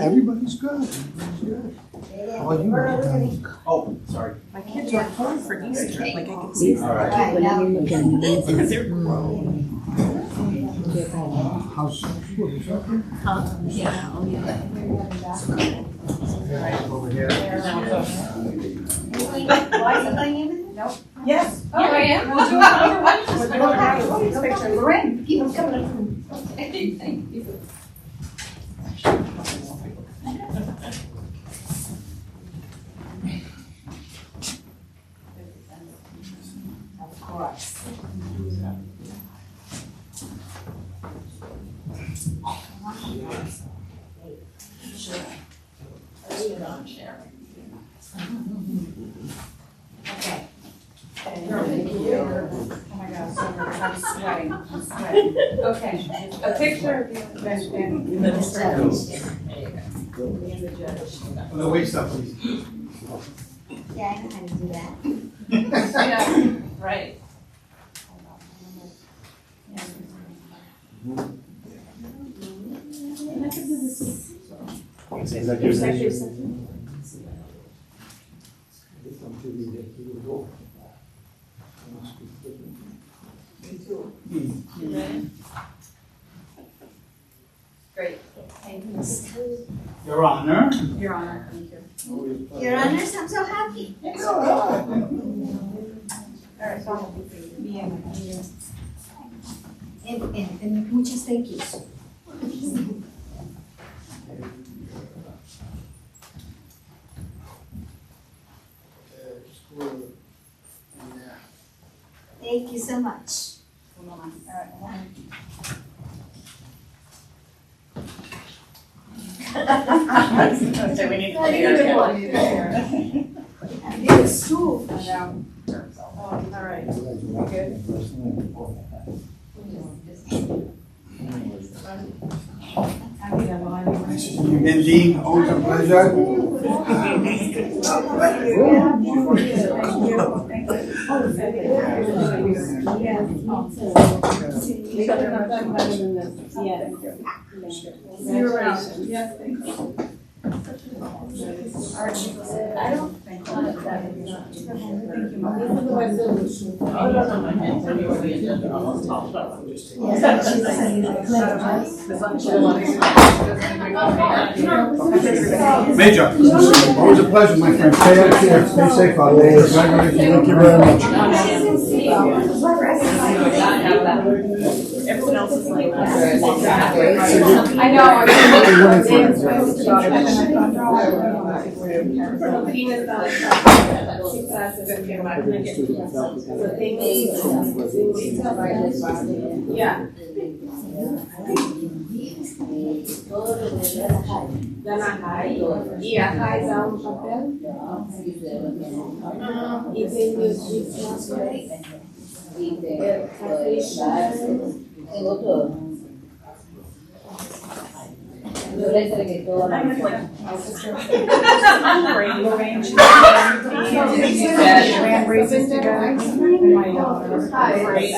Everybody's good. How are you? Oh, sorry. My kids are home for Easter, like I can see. All right. How's over here? Yes. Oh, I am. We'll do another one. Picture. Lorraine, keep them coming. Thank you. Of course. Sure. Let's get on, Sharon. Okay. Oh my God, so I'm sweating, Okay, a picture of you and No, wait, stop, please. Yeah, I know how to do that. Yeah, right. Great. Thank you. Your Honor. Your Honor, thank you. Your Honors, I'm so happy. And muchas thank yous. Thank you so much. So we need to clear It's true. All right. Good. And Dean, always a pleasure. Yes, thank you. I don't think Major, always a pleasure, my friend. Stay out here, stay safe out there. Thank you very much. Everyone else is like that. I know. Yeah. Y acá da un papel. Y tengo Tengo todo. Yo le entregué todo.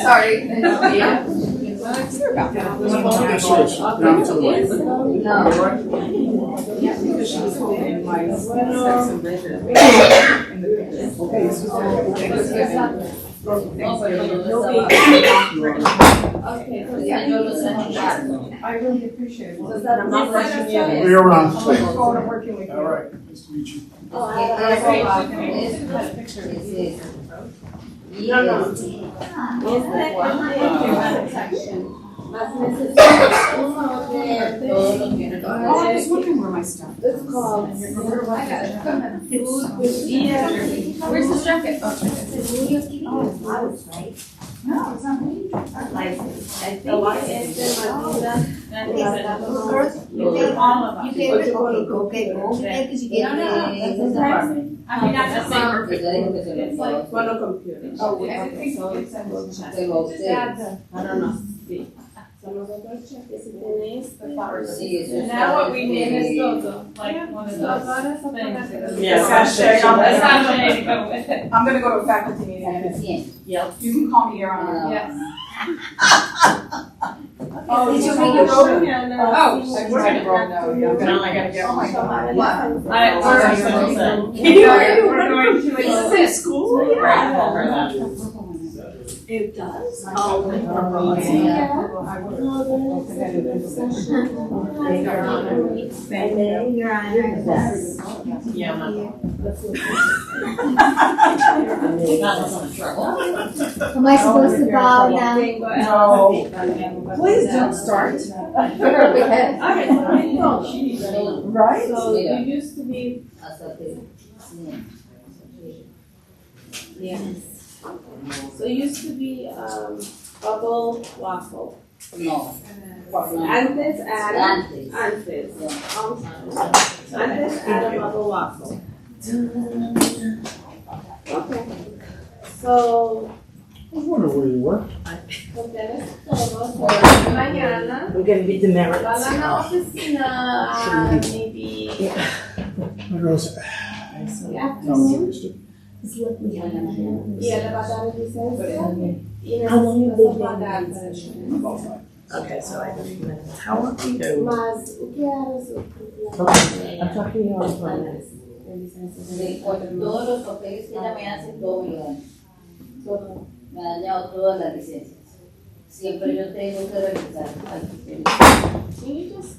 Sorry. Because she was holding my sex and vision. I really appreciate it. I'm not rushing you. We're around. I look forward to working with you. All right, nice to meet you. No. Más necesito uno de Oh, I was wondering where my stuff is. It's called Food with Ear. Where's the jacket? Oh, right? No, it's not me. I think it's the Madura. You can go because you get I mean, not the same purpose. It's like one of computers. Oh, okay. So it's a just add the, I don't know. Sí. So nosotros cheque si tenéis the flowers. Now what we need is those, like one of those things. Yes, Sachet, to go with it. I'm gonna go to a faculty meeting. Yep. You can call me Your Honor. Yes. Oh, Did you told bring me your broken? broken? Oh, I broke now. Yeah, I gotta get. Oh my God. What? We're going to a school. Grateful for that. It does? Oh, Yeah. Thank you. Your Honor. Yeah. Am I supposed to bow now? No. Please don't start. Right? So you used to be. Yes. So it used to be bubble waffle. No. Antes era. Antes era bubble waffle. Okay. So. I wonder where you were. Ustedes todos mañana We're gonna be demerit. van a la oficina maybe afternoon. Y él va a dar licencia y necesita pagar. Okay, so I how long do you do? Más, ¿qué harás? I'm talking to Todos los papeles que ella me hace, todo me lo dan. Me ha dañado todas las licencias. Siempre yo tengo que revisar al sistema. Can you just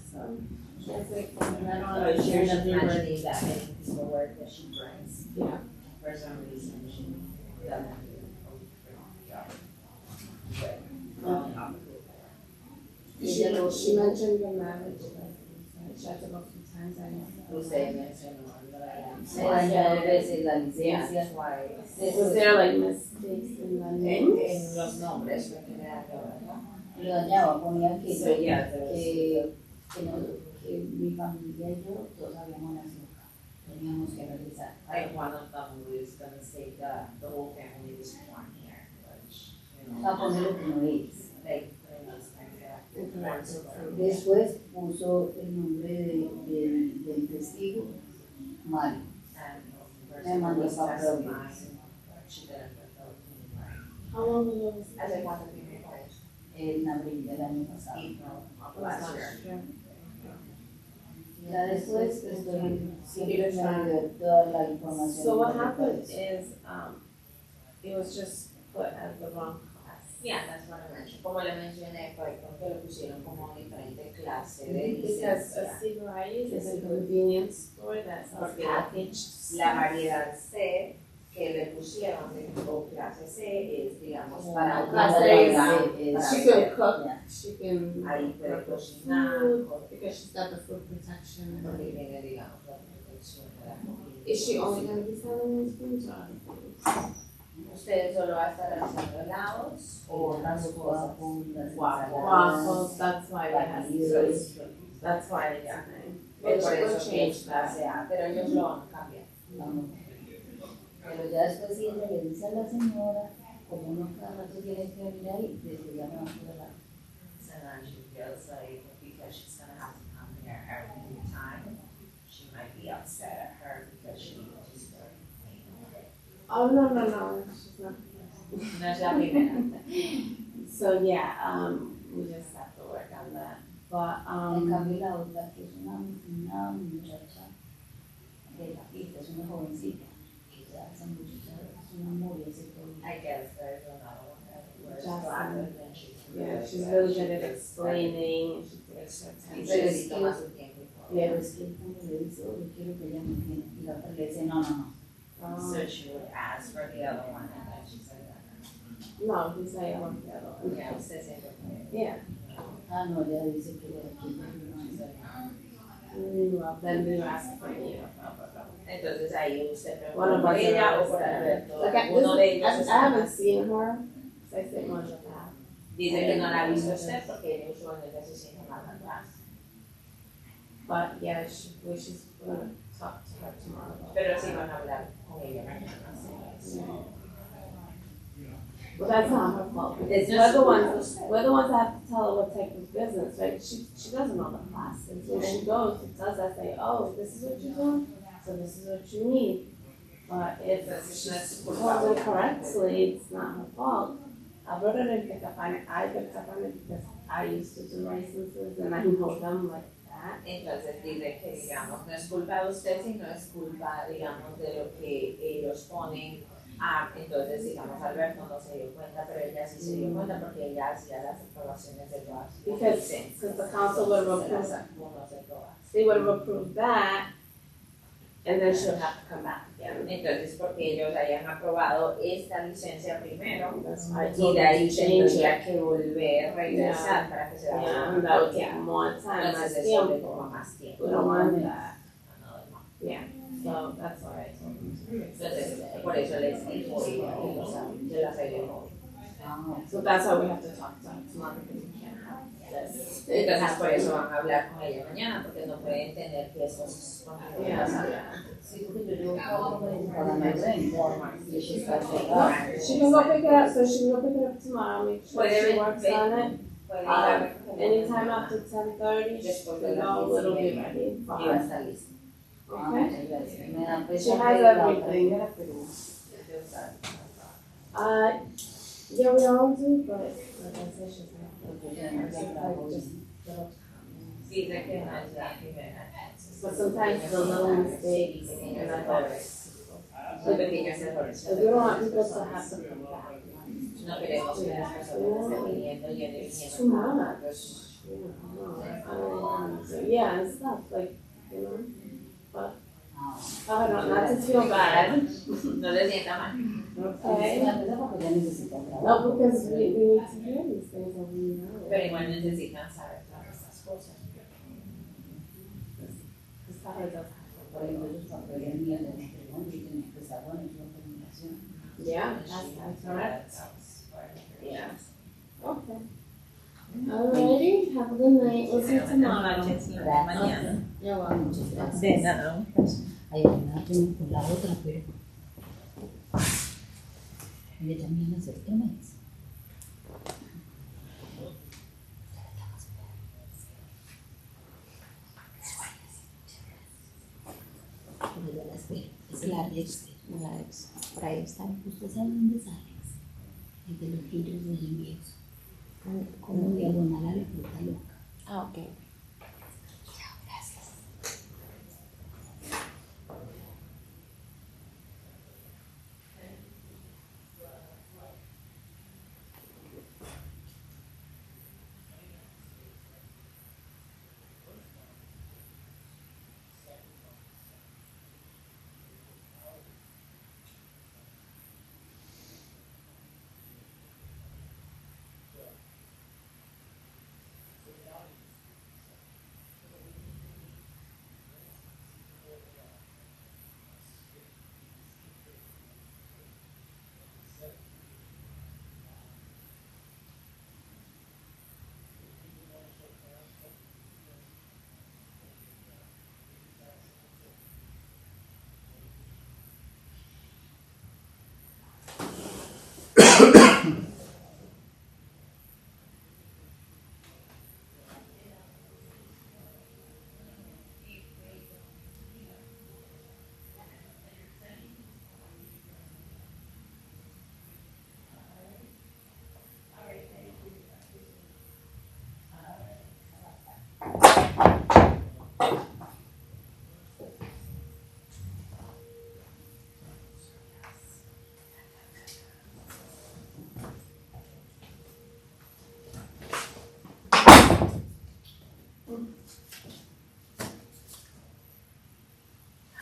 That's like, I don't So understand she the doesn't paper. actually that many people work that she brings. Yeah. For some reason, she doesn't do it. She mentioned the marriage, like, she had to go a few times, I know. Usted mencionó lo Yeah. de la licencia, Was there like mistakes in the names? en los nombres, lo que me da que ¿verdad? Lo dañaba, ponía que, So, yeah, que mi familia y yo todos habíamos nacido acá. Teníamos que realizar. Like one of them was gonna say that the whole family was born here, which, you O know. sea, poner lo que no es. Like, Después puso el nombre del testigo, Mario. Me mandó para Providence. How long ago was that? Hace cuánto tiempo fue eso? En abril del año pasado. Last year. Ya después estoy siempre me dio toda la información. So what happened is, it was just put as the wrong class. Yeah, that's what I mentioned. Como le mencioné, fue porque lo pusieron como diferente clase de Because a licencia. C variety is a convenience store that sells Porque packaged la stuff. variedad C que le pusieron de o clase C es, digamos, para una Clase variedad, C para she can hacer. cook, she can Ahí puede prep cocinar, food, because she's got the food protection. porque tiene, digamos, la protección de la comida. Is she only gonna be selling these foods or other foods? ¿Ustedes solo va a estar realizando helados o otras cosas? Waffles, that's why they have these. That's why it's happening. Es por We'll eso que change es that. clase A, pero ellos lo van a cambiar. Pero ya después sí le dice a la señora, como uno cada rato tiene que venir ahí, decidíamos hablar. So then she feels like because she's gonna have to come here every time, she might be upset at her because she just Oh, no, she's not. No es la primera. So yeah, we just have to work on that, but, En cambio la otra, que es una muchacha de la pista, es una jovencita, y ya esa muchacha es una amor y ese todo. I guess there's another one that wears Jasmine. glasses and she's yeah, she's really good at explaining, she takes her time. Pero sí toma su tiempo y todo. Pero es que cuando le dice, oh, yo quiero que ella me entienda, y la otra le dice, no. So she would ask for the other one and then she said that. No, he's like, I want the other one. Yeah, usted siempre puede. Yeah. Ah, no, ella dice que ella quiere. Well, then we ask for you. Entonces ahí usted One pregunta of por us ella o is por there. Alberto. Like, Uno de ellos I está haven't seen her, so I sit much of that. Dice que no la ha visto usted porque ella usualmente se siente más atrás. But yeah, she's gonna talk to her tomorrow. about Pero that. sí van a hablar con ella mañana. Well, that's not her fault, because It's we're just- the ones that have to tell her what type of business, right? She doesn't know the class, and so she goes, and does that, say, oh, this is what you're doing, so this is what you need. But if she's told it correctly, it's not her fault. Alberta didn't pick up on it, I picked up on it because I used to do licenses, and I know them like that. Entonces dice que, digamos, no es culpa de usted, sino es culpa, digamos, de lo que ellos ponen. Entonces, digamos, Alberto no se dio cuenta, pero ella sí se dio cuenta porque ella hacía las aprobaciones de todas las Because licencias. the council would have Se las approved, algunos de todas. they would have approved that, and then she'll have to come back again. Entonces, porque ellos hayan aprobado esta licencia primero, That's why I y told de her ahí to change tendría it. que volver, regresar para que se la Yeah, vuelvan and a that would take bloquear. more time, Entonces, más eso le tiempo. toma más tiempo. We don't want that. Another month. Yeah, so that's why I told them to do it. Entonces, por eso les dijo y se las arregló. So that's why we have to talk to her tomorrow, because we can't have this. Entonces, por eso van a hablar con ella mañana, porque no pueden tener que estos Sí, porque yo trabajo para my rent, y she starts to She can go pick it up, so she can go pick it up tomorrow, make sure Puede she works on it. Anytime after 10:30, she can go, it'll be ready for y va a her. estar listo. She has everything. Yeah, we all do, but like I said, she's not. Dice que no es la primera. But sometimes the little mistakes, and I thought, Muy pequeños errores. because we don't want people to have to come back. No queremos que las personas estén viniendo y Too much. So yeah, and stuff like, you know, but I don't not to feel bad. No te sientas mal. Okay. No, because we need to hear these things and we know. Pero igual necesitan saber todas estas cosas. It's how it does Yeah, that's correct. Yeah. Okay. Alrighty, have a good night. We'll see you tomorrow. Mañana. You're welcome. De nada. Ay, no tengo por la otra, pero. Ella también hace temas. Es la Alex, por ahí están, ustedes saben dónde es Alex, el de los libros de envíos, como diagonal a la fruta loca. Ah, ok. Chao, gracias.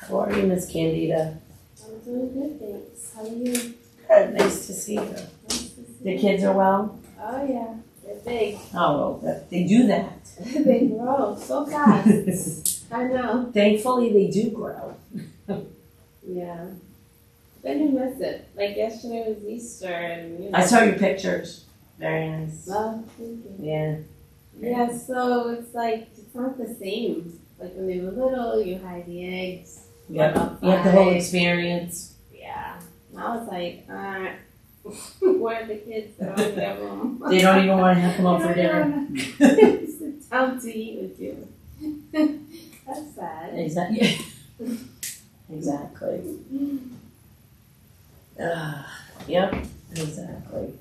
How are you, Miss Candida? I'm doing good, thanks. How are you? Good, nice to see you. The kids are well? Oh, yeah. They're big. Oh, well, they do that. They grow so fast. I know. Thankfully, they do grow. Yeah. Then you miss it. Like yesterday was Easter and, you know. I saw your pictures. Very nice. Oh, thank you. Yeah. Yeah, so it's like, it's not the same. Like when they were little, you hide the eggs. Yep. You have the whole experience. Yeah. Now it's like, where are the kids that don't have them? They don't even want to have come up for dinner. Sit down to eat with you. That's sad. Exactly. Exactly. Yep, exactly.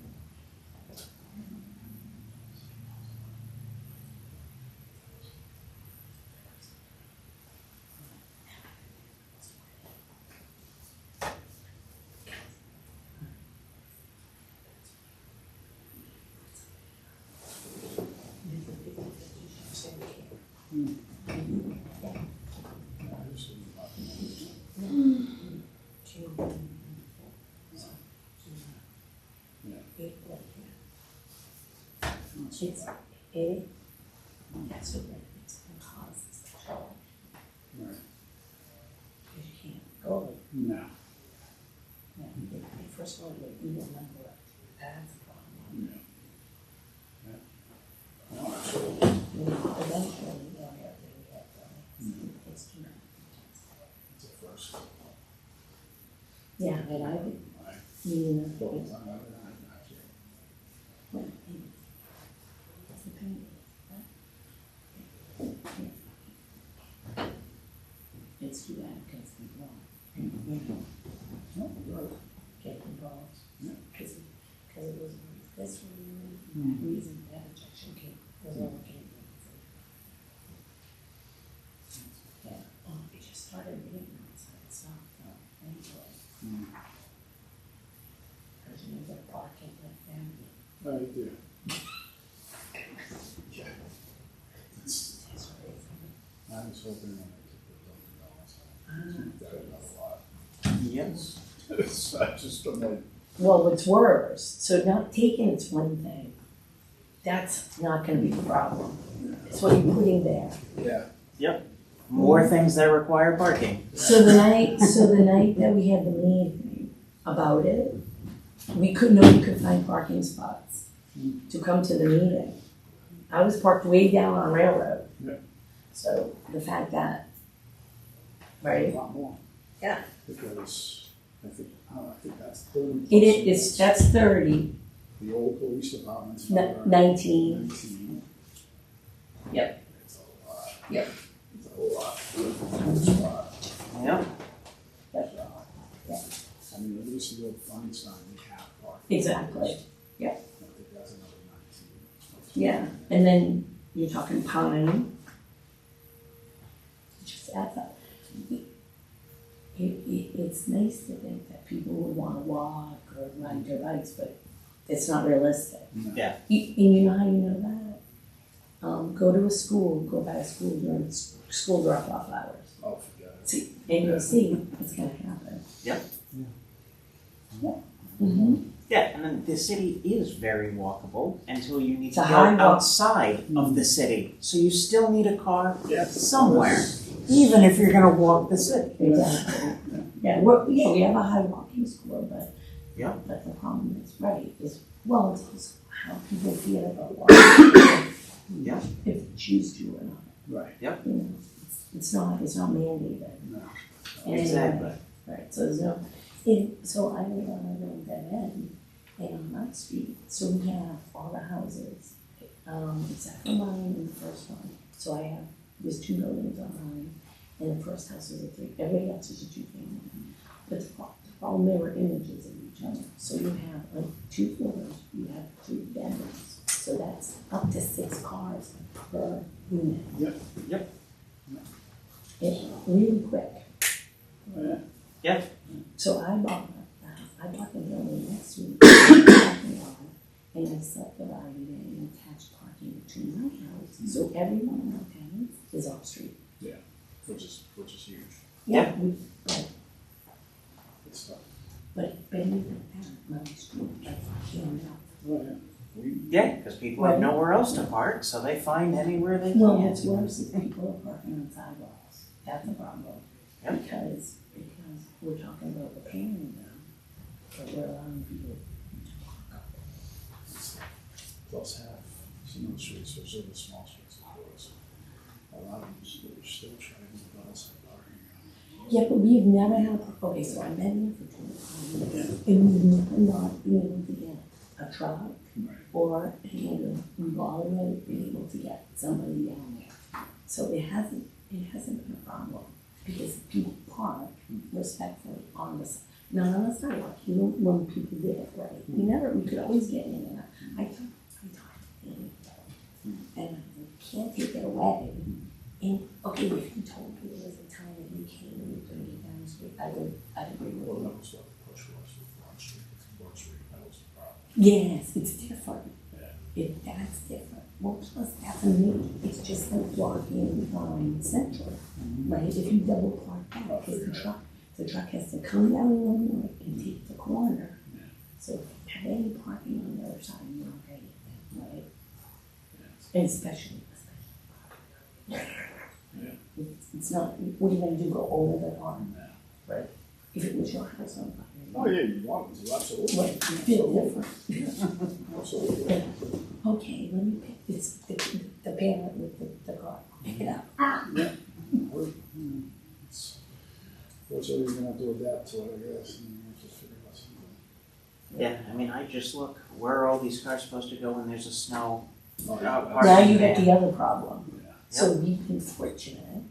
It's it. That's what it's causes the trouble. Right. Because you can't go. No. Yeah, first of all, you don't remember it. That's a problem. Eventually, you don't have to do that. It's too much. It's a first. Yeah, but I would. You know, it's too bad because it's wrong. Get involved. Because it was this reason that injection came. Was all came. Yeah. Oh, it just started reading outside. It stopped. Anyway. Because you know they're barking like family. Oh, you do. was hoping when I took the $1,000. That a lot. Yes. It's, I just, I'm like, Well, what's worse, so not taking it's one thing. That's not gonna be the problem. It's what you're putting there. yeah. Yep. More things that require parking. So the night that we had the meeting about it, nobody could find parking spots to come to the meeting. I was parked way down on Railroad. Yeah. So the fact that, A right? lot more. Yeah. Because I think that's 30. That's 30, The old police department's. 19. 19. Yep. It's a lot. Yep. It's a whole lot. It's a lot. Yep. That's right. Yeah. I mean, at least you go find something, you have parking. Exactly. Yeah. I think that's another 19. Yeah, and then you're talking Pine. It just adds up. It's nice to think that people would want to walk or ride their bikes, but it's not realistic. Yeah. And you know how you know that? Go to a school, go by a school during school drop-off hours. Oh, forget it. See, and you'll see what's going to happen. Yep. Yeah. Mm-hmm. Yeah, and then the city is very walkable until you need It's to a go high walk. outside of the city. So you still need a car Yes. somewhere, even if you're gonna walk the city. Exactly. Yeah, we have a high walking score, but Yeah. but the problem is it's just how people feel about walking. Yeah. If they choose to or not. Right. Yep. You know, it's not mandated. No. And Exactly. Right, so there's no, so I live on a road dead end, and on my street, so we have all the houses, except for mine and the first one. So there's 2 buildings on mine, and the first house is a 3, everybody else is a 2-family. But the problem, mirror images of each other. So you have like 2 floors, you have 3 bedrooms. So that's up to 6 cars per unit. Yep. Yep. It's really quick. Oh, yeah. Yeah. So I bought the building next to the and I subdivided it and attached parking to my house. So every one of my tenants is off street. Yeah, which is huge. Yeah. Good stuff. But even at my street gets jammed up. Oh, yeah. Yeah, because people have nowhere else to park, so they find anywhere they can. Well, what's worse is people are parking on sidewalks. That's a problem. Yep. Because we're talking about repairing them, but we're allowing people to park. Plus half, some of the streets, especially the small streets, of course. A lot of them are still trying to balance that parking. Yeah, but we've never had okay, so I've been here for 25 years, and we've never not been able to get a truck or a handle. We've always been able to get somebody down there. So it hasn't been a problem because people park respectfully on the not on the sidewalk. You know, when people did it right, we could always get in and out. I talked to him, and I can't take it away. And okay, if you told me there was a time that you came and you couldn't get down the street, I'd agree with Well, you. that was like the push was with Broad Street. Broad Street, that was the problem. Yes, it's different. Yeah. That's different. Well, plus that's a me. It's just like walking on Central, right? If you double park back, because the truck has to come down Illinois and take the corner. Yeah. So if you have any parking on the other side, you're not gonna get that, right? And especially. Yeah. It's not, what are you gonna do, go over the arm? Yeah. Right. If it was your house on fire. Oh, yeah, you want it to, absolutely. Right, you feel different. Absolutely. Okay, let me pick this, the parent with the car, pick it up. Ah! Yeah. Fortunately, you're gonna have to adapt to it, I guess, and you have to figure out something. Yeah, I mean, I just look, where are all these cars supposed to go when there's a snow? Oh, yeah. Now you get the other problem. Yeah. So we've been fortunate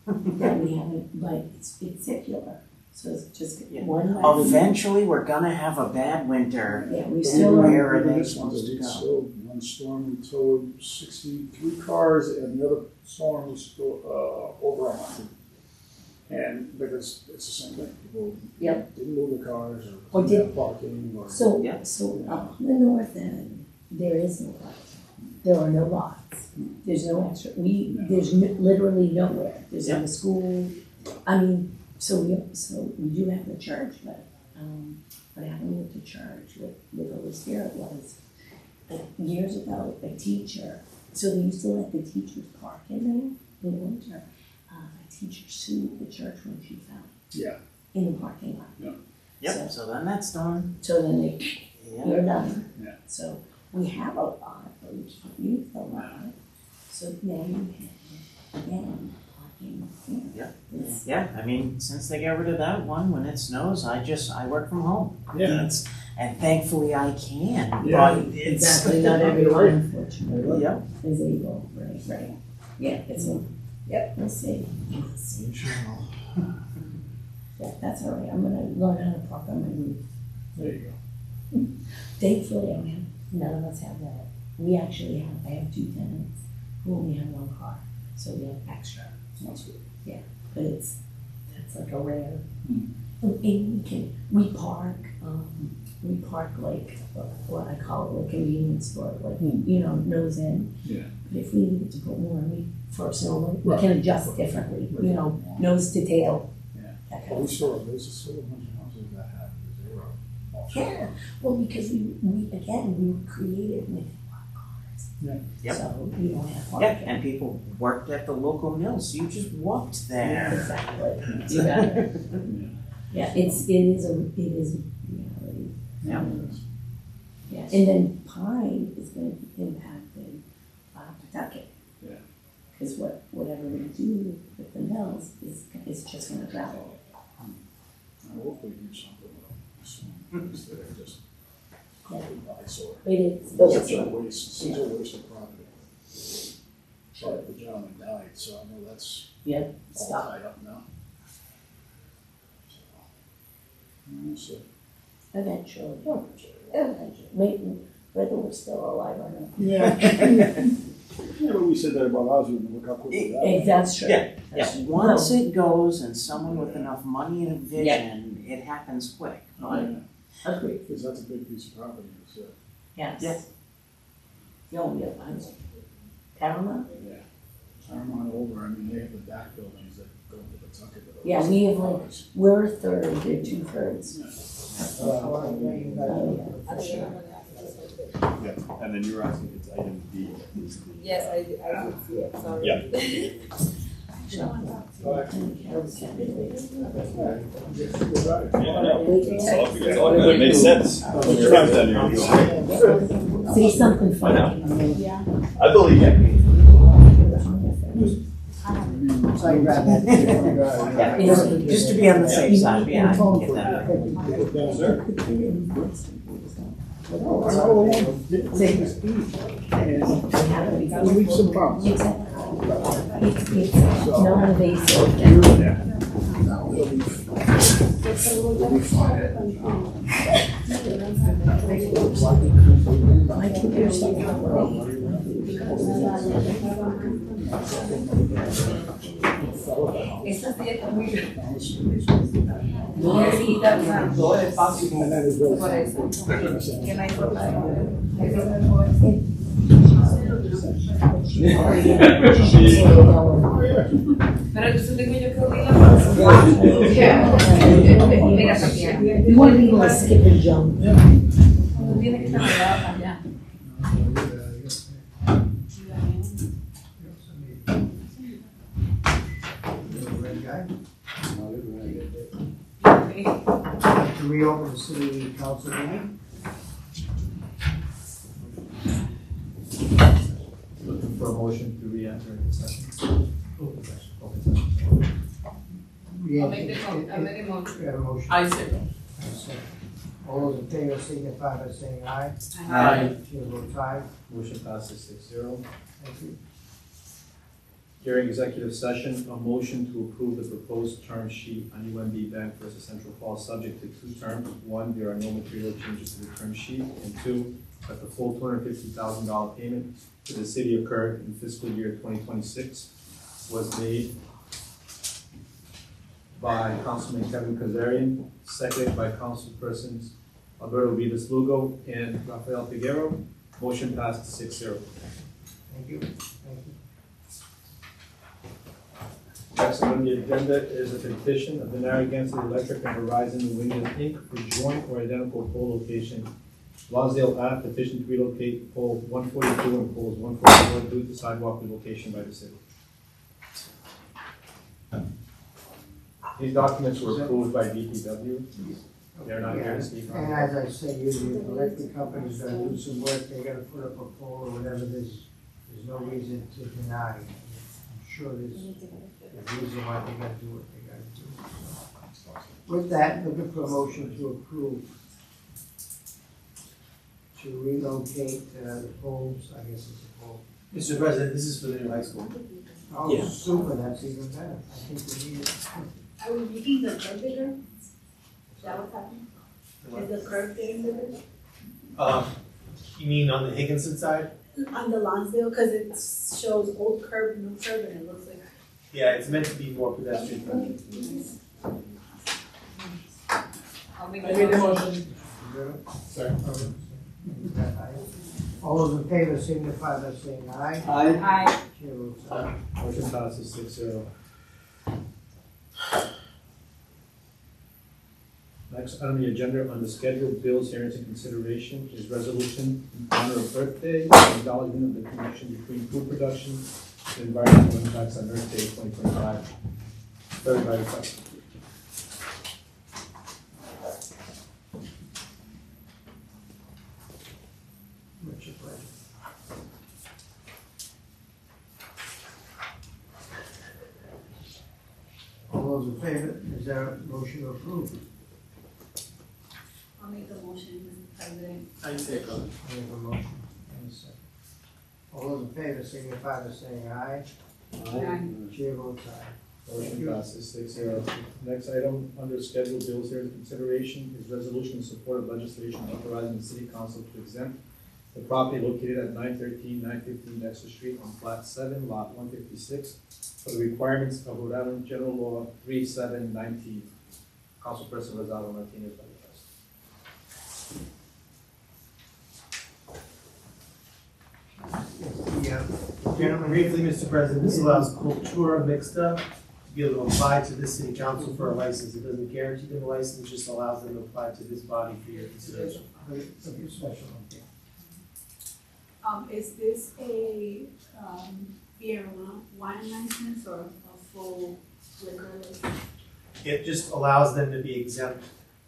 that we haven't, but it's circular. So it's just one way. Eventually, we're gonna have a bad winter. Yeah, we still Where are are they this supposed to go? So one storm we towed 63 cars, and the other storm was over 100. And because it's the same thing, people didn't move their cars or didn't have parking or. So up on the north end, there is no parking. there are no lots. There's no extra, literally nowhere. There's no school. I mean, so we do have the church, but, what happened with the church with Holy Spirit was, years ago, a teacher, so they used to let the teachers park in there in the winter. A teacher sued the church when she fell. Yeah. In the parking lot. Yeah. Yep, so then that's done. So then you're done. Yeah. So we have a lot, but we can't use the lot. So now you have, again, parking here. Yeah, I mean, since they got rid of that one, when it snows, I work from home. Yeah. And thankfully I can, Yeah. but it's. Exactly, not everyone unfortunately Yeah. is able, right. Yeah, we'll see. Yeah, that's all right, I'm gonna learn how to park on my roof. There you go. Thankfully, none of us have that. We actually I have 2 tenants who only have 1 car, so we have extra. That's good. Yeah, but that's like a rare. And we park like, what I call it, like convenience store, like, nose in. Yeah. But if we needed to put more, for snow, we Right. can adjust differently, nose to tail. Yeah. That kind Well, of stuff. there's still a bunch of houses that have 0. Yeah, well, because we were created with cars. Yeah. Yep. So you don't have Yeah, parking. and people worked at the local mill, so you just walked there. Exactly. You got it. Yeah, it is reality. Yeah. Yeah, and then Pine is gonna be impacted by Pawtucket. Yeah. Cause whatever we do with the mills is just gonna travel. I hope they do something soon, instead of just eyesore. It is. Such a waste of property. Sorry, the gentleman died, so I know that's all Stop. tied up now. So, Eventually. Maybe, whether we're still alive or not. yeah. Yeah, but we said that about ours, we look how quickly that went. That's true. Yeah, once it goes and someone with enough money and a vision, it happens quick. Agreed. Because that's a big piece of property, so. Yes. Yeah. The only Paramount? Yeah. Paramount over, I mean, they have the back buildings that go to Pawtucket. Yeah, we have we're a third, they're 2/3. Yeah, and then you were asking, it's item D. Yes, I did see it, sorry. Yeah. It's all good, it makes sense. Your time's done here. Say something funny. Yeah. I believe you. So I grab that. Yeah, just to be on the safe side, yeah, I can get that. Leave some bumps. Estas dietas muy necesitan todo el espacio por eso que no hay pero entonces tengo yo que abrir mira Santiago You want to be able to skip and jump. tú tienes que estar allá allá. To reopen the city council meeting. Looking for a motion to re-enter the session. I'll make the motion. We have a motion. I say. All those in favor signify by saying aye. Aye. Chair votes aye. Motion passes 6-0. Thank you. During executive session, a motion to approve the proposed term sheet on UMB Bank versus Central Falls, subject to 2 terms. 1, there are no material changes to the term sheet, and 2, that the full $250,000 payment to the city occurred in fiscal year 2026 was made by Councilman Kevin Kazarian, seconded by Councilpersons Alberto Rivas Lugo and Rafael Figueroa. Motion passed 6-0. Thank you, thank you. Next on the agenda is a petition of the Narragansett Electric and Verizon New England Inc. for joint or identical pole location. Lonsdale Ave petition to relocate pole 142 and poles 144 due to sidewalk relocation by the city. These documents were approved by DPW. They're not here to speak on. And as I say, usually the electric company's gonna do some work, they gotta put up a pole or whatever, there's no reason to deny. I'm sure there's a reason why they gotta do what they gotta do. With that, looking for a motion to approve to relocate the poles, I guess it's a pole. Mr. President, this is for the new high school. Oh, Yeah. super, that's even better. I think we need it. Are we making the curb bigger? Is that what's happening? Is the curb getting bigger? You mean on the Higginson side? On the Lonsdale, because it shows old curb, new curb, and it looks like. Yeah, it's meant to be more pedestrian friendly. I'll make I made the a motion. Sorry. All those in favor signify by saying aye. Aye. Chair votes aye. Motion passes 6-0. Next on the agenda on the scheduled bills, hearings, and consideration is resolution in honor of Earth Day, acknowledgement of the connection between food production and environmental impacts on Earth Day 2025. Third by the clerk. What's your pleasure? All those in favor, is there a motion to approve? I'll make the motion, Mr. President. I second. I have a motion and a second. All those in favor signify by saying aye. Chair votes aye. Motion passes 6-0. Next item under scheduled bills, hearings, and consideration is resolution in support of legislation authorizing the city council to exempt the property located at 913, 915 Dexter Street on Plat 7, Lot 156, for the requirements of Rhode Island General Law 3719. Councilperson Rosado Martinez by the Gentlemen. Briefly, Mr. President, this allows Cultura Mixta to be able to apply to this city council for a license. It doesn't guarantee them a license, it just allows them to apply to this body for your consideration. Special, okay. Is this a, beer and wine license or a full liquor license? It just allows them to be exempt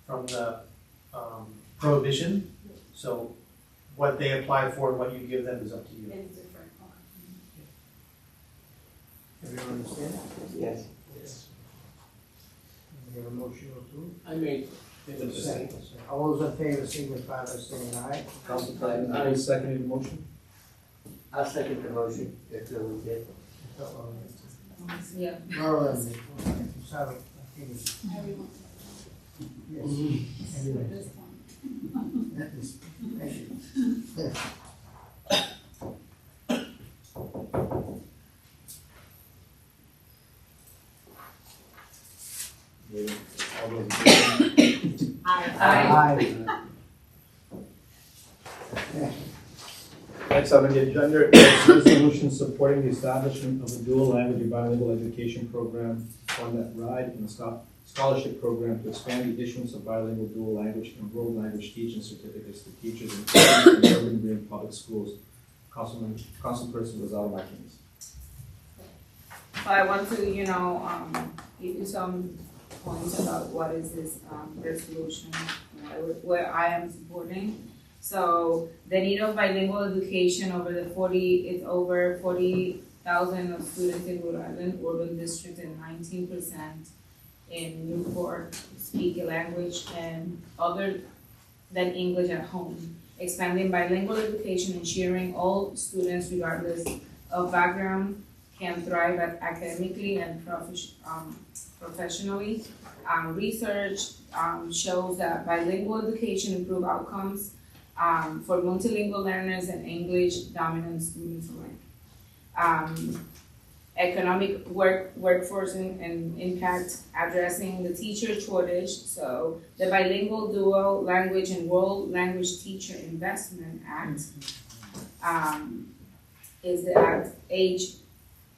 from the prohibition. So what they apply for and what you give them is up to you. It's different, okay. Everyone understand? Yes. We have a motion to approve? I made. Second. All those in favor signify by saying aye. Council President, I seconded the motion. I'll second the motion, if no one did. Yeah. Maryland, sorry. Everyone. Yes. Everyone. This one. That is, thank you. All those in favor? Aye. Next on the agenda is resolution supporting the establishment of a dual language and bilingual education program, One That Ride, and a scholarship program to expand the issuance of bilingual dual language and world language teaching certificates to teachers in urban green public schools. Councilperson Rosado Martinez. So I want to, give you some points about what is this resolution, where I am supporting. So the need of bilingual education it's over 40,000 of students in Rhode Island urban district and 19% in Newport speak a language and other than English at home. Expanding bilingual education, ensuring all students regardless of background can thrive academically and professionally. Research shows that bilingual education improves outcomes for multilingual learners and English dominant students alike. Economic workforce and impact, addressing the teacher shortage. So the Bilingual Dual Language and World Language Teacher Investment Act is the Act H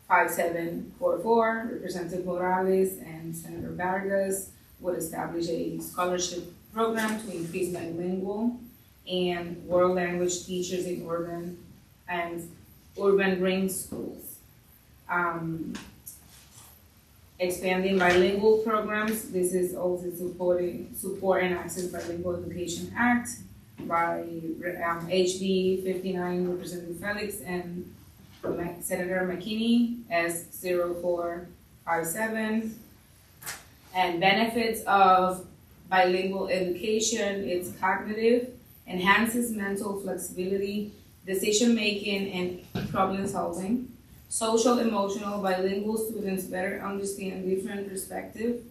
5744. Representative Morales and Senator Vargas would establish a scholarship program to increase bilingual and world language teachers in urban ring schools. Expanding bilingual programs. This is also Support and Access Bilingual Education Act by HB 59, Representative Felix and Senator McKinney, S0457. And benefits of bilingual education: it's cognitive, enhances mental flexibility, decision making, and problem solving. Social emotional, bilingual students better understand different perspective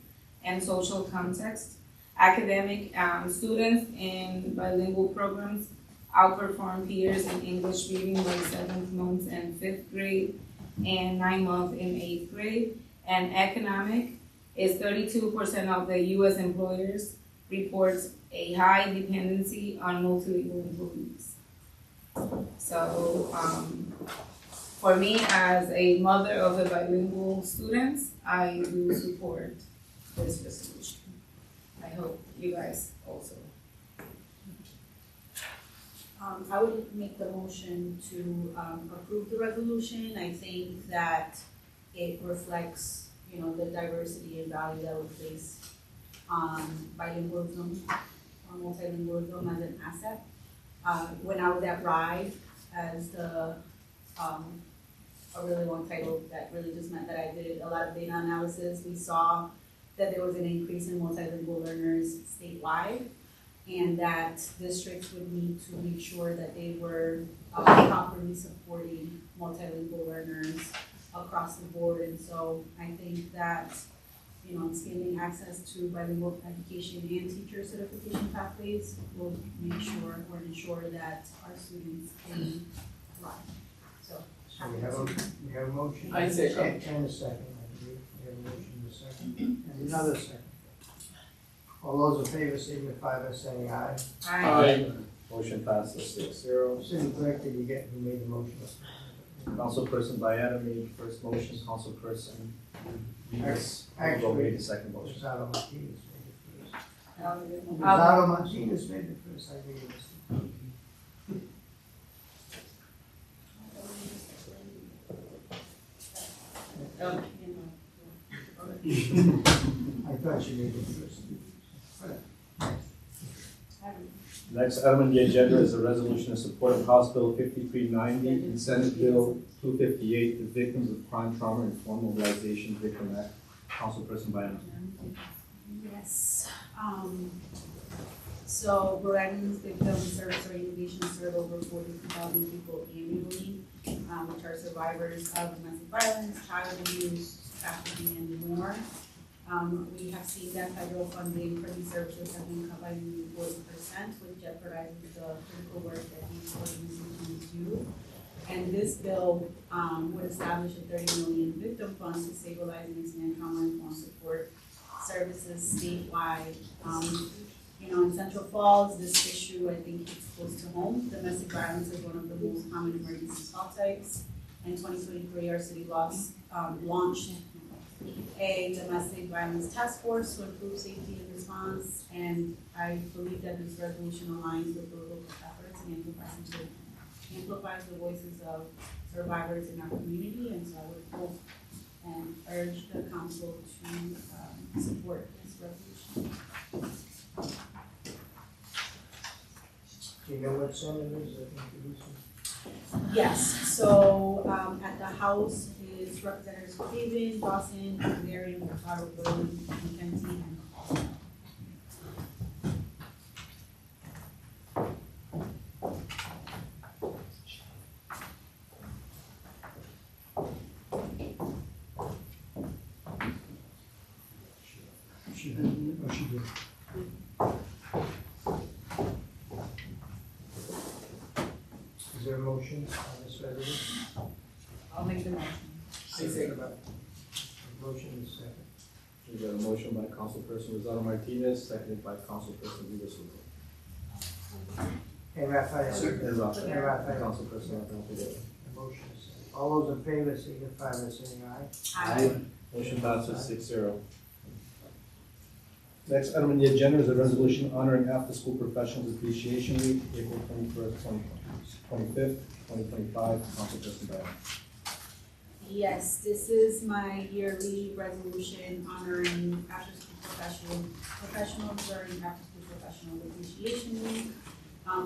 and social context. Academic students in bilingual programs outperform peers in English reading by 7 months in 5th grade and 9 months in 8th grade. And economic is 32% of the U.S. employers reports a high dependency on multilingual employees. So for me, as a mother of the bilingual students, I do support this resolution. I hope you guys also. I would make the motion to approve the resolution. I think that it reflects, the diversity and value that we place on bilingualism or multilingualism as an asset. When I was at RIDE as a really long title that really just meant that I did a lot of data analysis, we saw that there was an increase in multilingual learners statewide, and that districts would need to make sure that they were properly supporting multilingual learners across the board. And so I think that, expanding access to bilingual education and teacher certification pathways will make sure or ensure that our students can thrive. So we have a motion. I second. And a second, I believe. We have a motion and a second, and another second. All those in favor signify by saying aye. Aye. Motion passes 6-0. City Clerk, did you get, who made the motion? Councilperson Bayana made the first motion, Councilperson Rivas made the second motion. Rosado Martinez made the first. Um, Rosado Martinez made the first, I think it was. I thought you made it first. Next item on the agenda is a resolution in support of House Bill 5390 and Senate Bill 258, the Victims of Crime, Trauma, and Formal Mobilization Victim Act. Councilperson Bayana. Yes. So Rhode Island's Victim Service Organization serve over 42,000 people annually, which are survivors of domestic violence, child abuse, trafficking, and more. We have seen that federal funding for these services have been cut by nearly 40%, which jeopardizes the critical work that these organizations do. And this bill would establish a $30 million victim fund to stabilize and expand trauma-informed support services statewide. In Central Falls, this issue, I think, hits close to home. Domestic violence is one of the most common emergency call types. In 2023, our city launched a domestic violence task force to improve safety and response, and I believe that this resolution aligns with the local efforts and amplifies the voices of survivors in our community, and so I would hope and urge the council to support this resolution. Do you know what senators are introducing? Yes, so at the House is Representatives Haven, Dawson, Marion, Mercado, Burley, McKenzie, and Colorado. She did. Oh, she did. Is there a motion on this resolution? I'll make the motion. I second. Motion is second. We got a motion by Councilperson Rosado Martinez, seconded by Councilperson Rivas. And Rafael. And Rafael. Councilperson Rafael. The Motion is second. All those in favor signify by saying aye. Aye. Motion passes 6-0. Next item on the agenda is a resolution honoring after-school professionals appreciation week, April 21st, 25th, 2025. Councilperson Diana. Yes, this is my yearly resolution honoring after-school professionals during after-school professional appreciation week.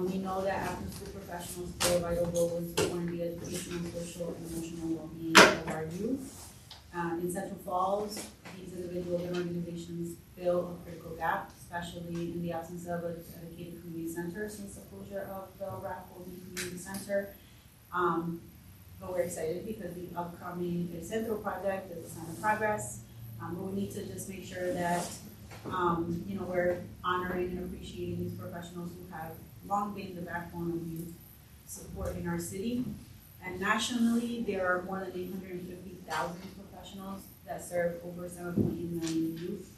We know that after-school professionals play a vital role in supporting the educational, social, and emotional well-being of our youth. In Central Falls, these individuals and organizations fill a critical gap, especially in the absence of a dedicated community center since the closure of the Raffles Community Center. But we're excited because the upcoming Centro project is a sign of progress. But we need to just make sure that we're honoring and appreciating these professionals who have long been the backbone of youth support in our city. And nationally, there are more than 850,000 professionals that serve over 7.8 million youth,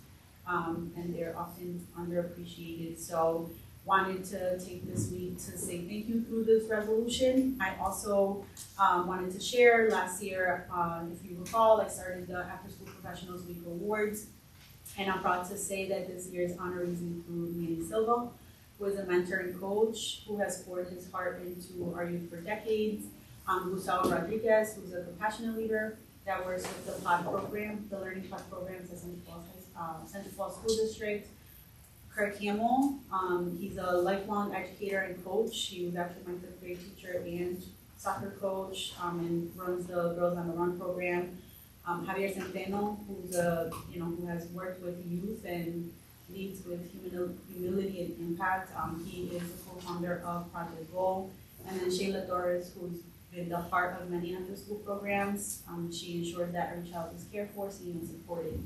and they're often underappreciated. So wanted to take this week to say thank you through this resolution. I also wanted to share last year, if you recall, I started the After School Professionals Week Awards, and I'm proud to say that this year's honorees include Manny Silva, who is a mentor and coach who has poured his heart into our youth for decades. Gustavo Rodriguez, who's a compassionate leader that works with the POD program, the Learning POD programs at Central Falls School District. Kirk Hamill, he's a lifelong educator and coach. He was actually my fifth grade teacher and soccer coach, and runs the Girls on the Run program. Javier Centeno, who has worked with youth and leads with humility and impact. He is the co-founder of Project Goal. And then Shayla Torres, who's been the heart of many after-school programs. She ensures that every child is cared for, seen, and supported.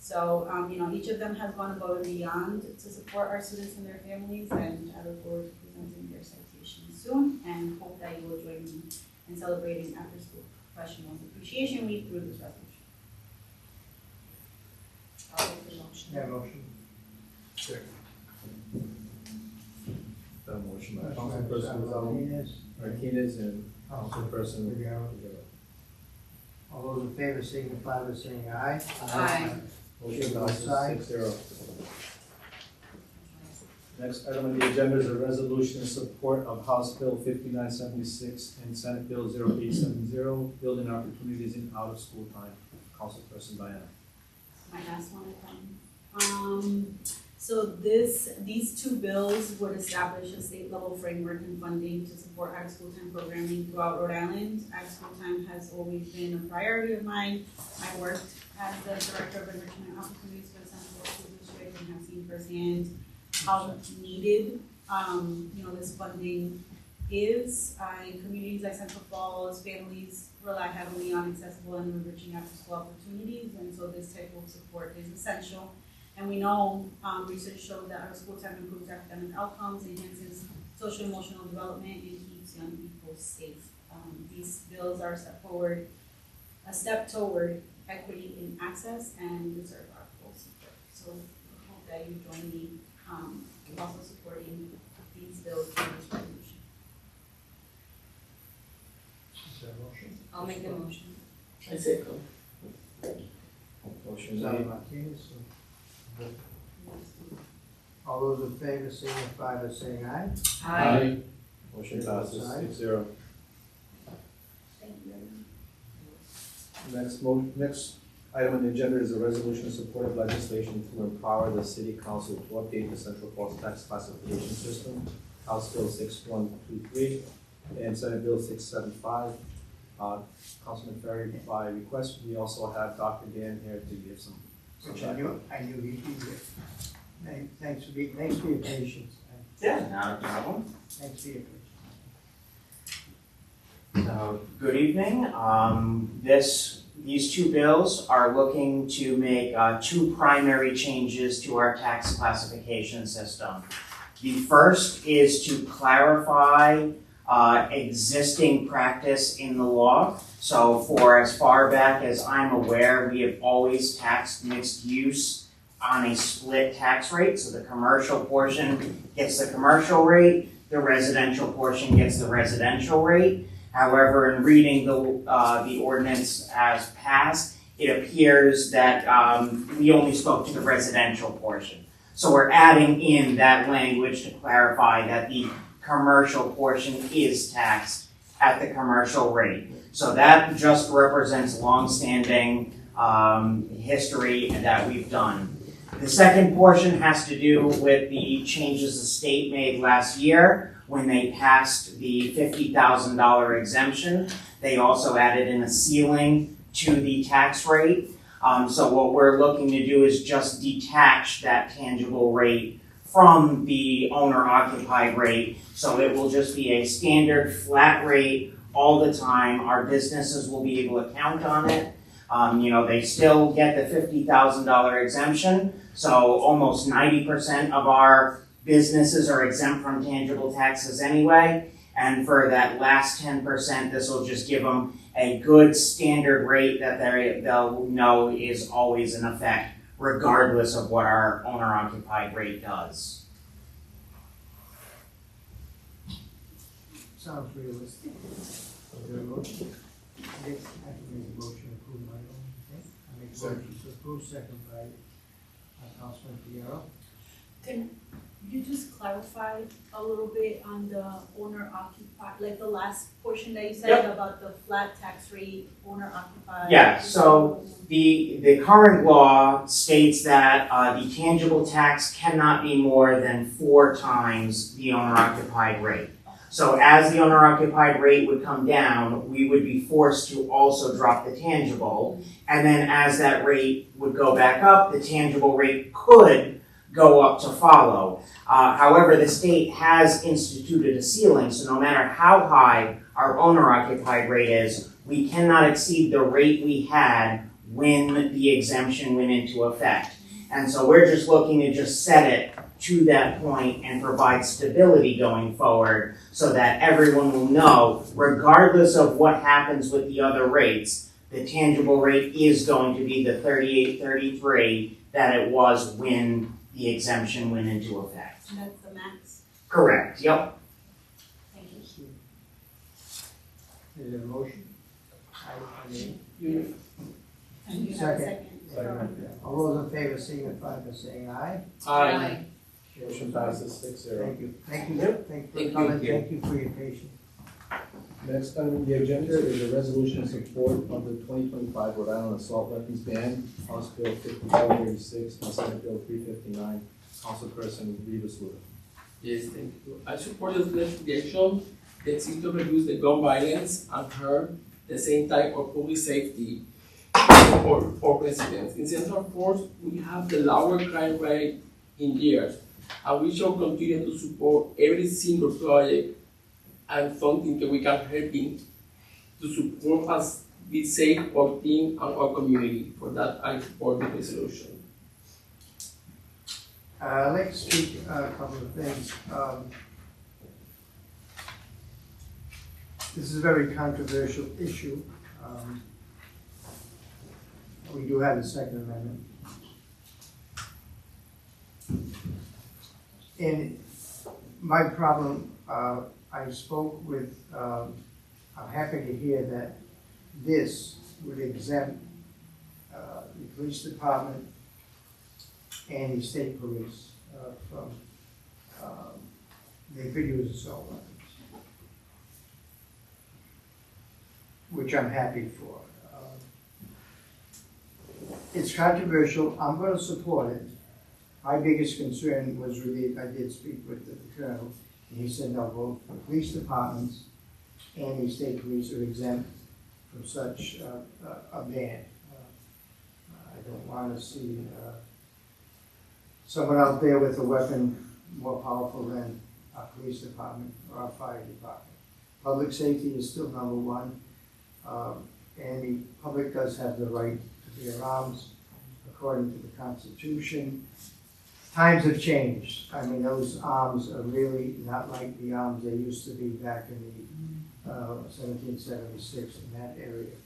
So, each of them has gone above and beyond to support our students and their families, and I look forward to presenting their citations soon, and hope that you will join me in celebrating After-School Professionals Appreciation Week through this resolution. I'll make the motion. Yeah, motion. Second. Motion by Councilperson Councilperson Gonzalez Martinez and Councilperson Figueroa. All those in favor signify by saying aye. Aye. Motion passes 6-0. Next item on the agenda is a resolution in support of House Bill 5976 and Senate Bill 0870, building opportunities in out-of-school time. Councilperson Diana. My last one, I think. So these two bills would establish a state-level framework and funding to support out-of-school time programming throughout Rhode Island. Out-of-school time has always been a priority of mine. I worked as the Director of Enrichment Opportunities for the Central School District and have seen firsthand how needed this funding is. In communities like Central Falls, families rely heavily on accessible and enriching after-school opportunities, and so this type of support is essential. And we know research shows that our school time improves academic outcomes, enhances social emotional development, and keeps young people safe. These bills are a step toward equity in access and deserve our full support. So I hope that you join me in also supporting these bills in this resolution. Is there a motion? I'll make the motion. I second. Motion Gonzalez made. Martinez. All those in favor signify by saying aye. Aye. Motion passes 6-0. Thank you. Next item on the agenda is a resolution in support of legislation to empower the city council to update the Central Falls tax classification system, House Bill 6123 and Senate Bill 675. Councilman Ferry, by request, we also have Dr. Dan here to give some. Which I knew he'd be here. Thanks for your patience. Yeah, not a problem. Thanks for your patience. So, good evening. These two bills are looking to make two primary changes to our tax classification system. The first is to clarify existing practice in the law. So for as far back as I'm aware, we have always taxed mixed use on a split tax rate. So the commercial portion gets the commercial rate, the residential portion gets the residential rate. However, in reading the ordinance as passed, it appears that we only spoke to the residential portion. So we're adding in that language to clarify that the commercial portion is taxed at the commercial rate. So that just represents longstanding history that we've done. The second portion has to do with the changes the state made last year when they passed the $50,000 exemption. They also added in a ceiling to the tax rate. So what we're looking to do is just detach that tangible rate from the owner-occupied rate. So it will just be a standard flat rate all the time. Our businesses will be able to count on it. They still get the $50,000 exemption. So almost 90% of our businesses are exempt from tangible taxes anyway. And for that last 10%, this will just give them a good standard rate that they'll know is always in effect, regardless of what our owner-occupied rate does. Sounds realistic. Is there a motion? I can make a motion to approve my own, okay? I make a motion to approve, second by Councilman Fierro. Can you just clarify a little bit on the owner occupied, like the last portion that you said about the flat tax rate, owner occupied? Yeah, so the current law states that the tangible tax cannot be more than 4 times the owner-occupied rate. So as the owner-occupied rate would come down, we would be forced to also drop the tangible. And then as that rate would go back up, the tangible rate could go up to follow. However, the state has instituted a ceiling, so no matter how high our owner-occupied rate is, we cannot exceed the rate we had when the exemption went into effect. And so we're just looking to just set it to that point and provide stability going forward so that everyone will know, regardless of what happens with the other rates, the tangible rate is going to be the $38.33 that it was when the exemption went into effect. And that's the max? Correct, yep. Thank you. Is there a motion? And you have a Second. All those in favor signify by saying aye. Aye. Motion passes 6-0. Thank you. Thank you. Thank Thank you for coming. you. Thank you for your patience. Next on the agenda is a resolution in support of the 2025 Rhode Island assault weapons ban, House Bill 5536 and Senate Bill 359. Councilperson Rivas Luda. Yes, thank you. I support this legislation that seeks to reduce the gun violence and hurt the same type of public safety for residents. In Central Force, we have the lower crime rate in years, and we shall continue to support every single project and something that we can help in to support us be safe, our team, and our community. For that, I support the resolution. I'd like to speak a couple of things. This is a very controversial issue. We do have the Second Amendment. And my problem, I spoke with, I'm happy to hear that this would exempt the police department and the state police from, they could use assault weapons, which I'm happy for. It's controversial. I'm going to support it. My biggest concern was really, I did speak with the colonel, and he said, no, both the police departments and the state police are exempt from such a ban. I don't want to see someone out there with a weapon more powerful than our police department or our fire department. Public safety is still number one, and the public does have the right to bear arms according to the Constitution. Times have changed. I mean, those arms are really not like the arms they used to be back in the 1776 in that area.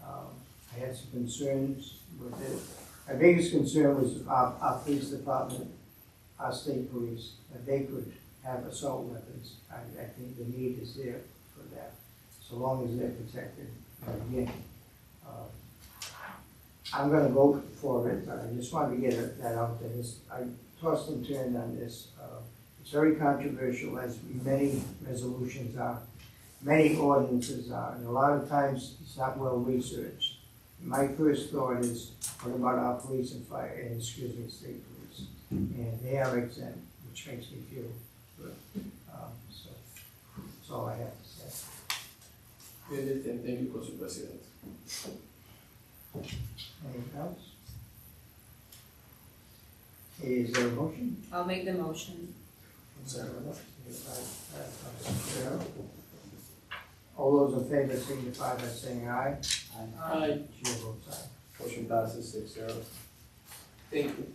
I had some concerns with it. My biggest concern was our police department, our state police, that they could have assault weapons. I think the need is there for that. so long as they're protected. And again, I'm gonna vote for it, but I just wanted to get that out there. I tossed and turned on this. It's very controversial, as many resolutions are, many ordinances are, and a lot of times it's not well researched. My first thought is, what about our police and fire, and state police? And they are exempt, which makes me feel good. So that's all I have to say. We understand. Thank you, Council President. Anything else? Is there a motion? I'll make the motion. All those in favor signify by saying aye. Aye. Chair votes aye. Motion passes 6-0. Thank you.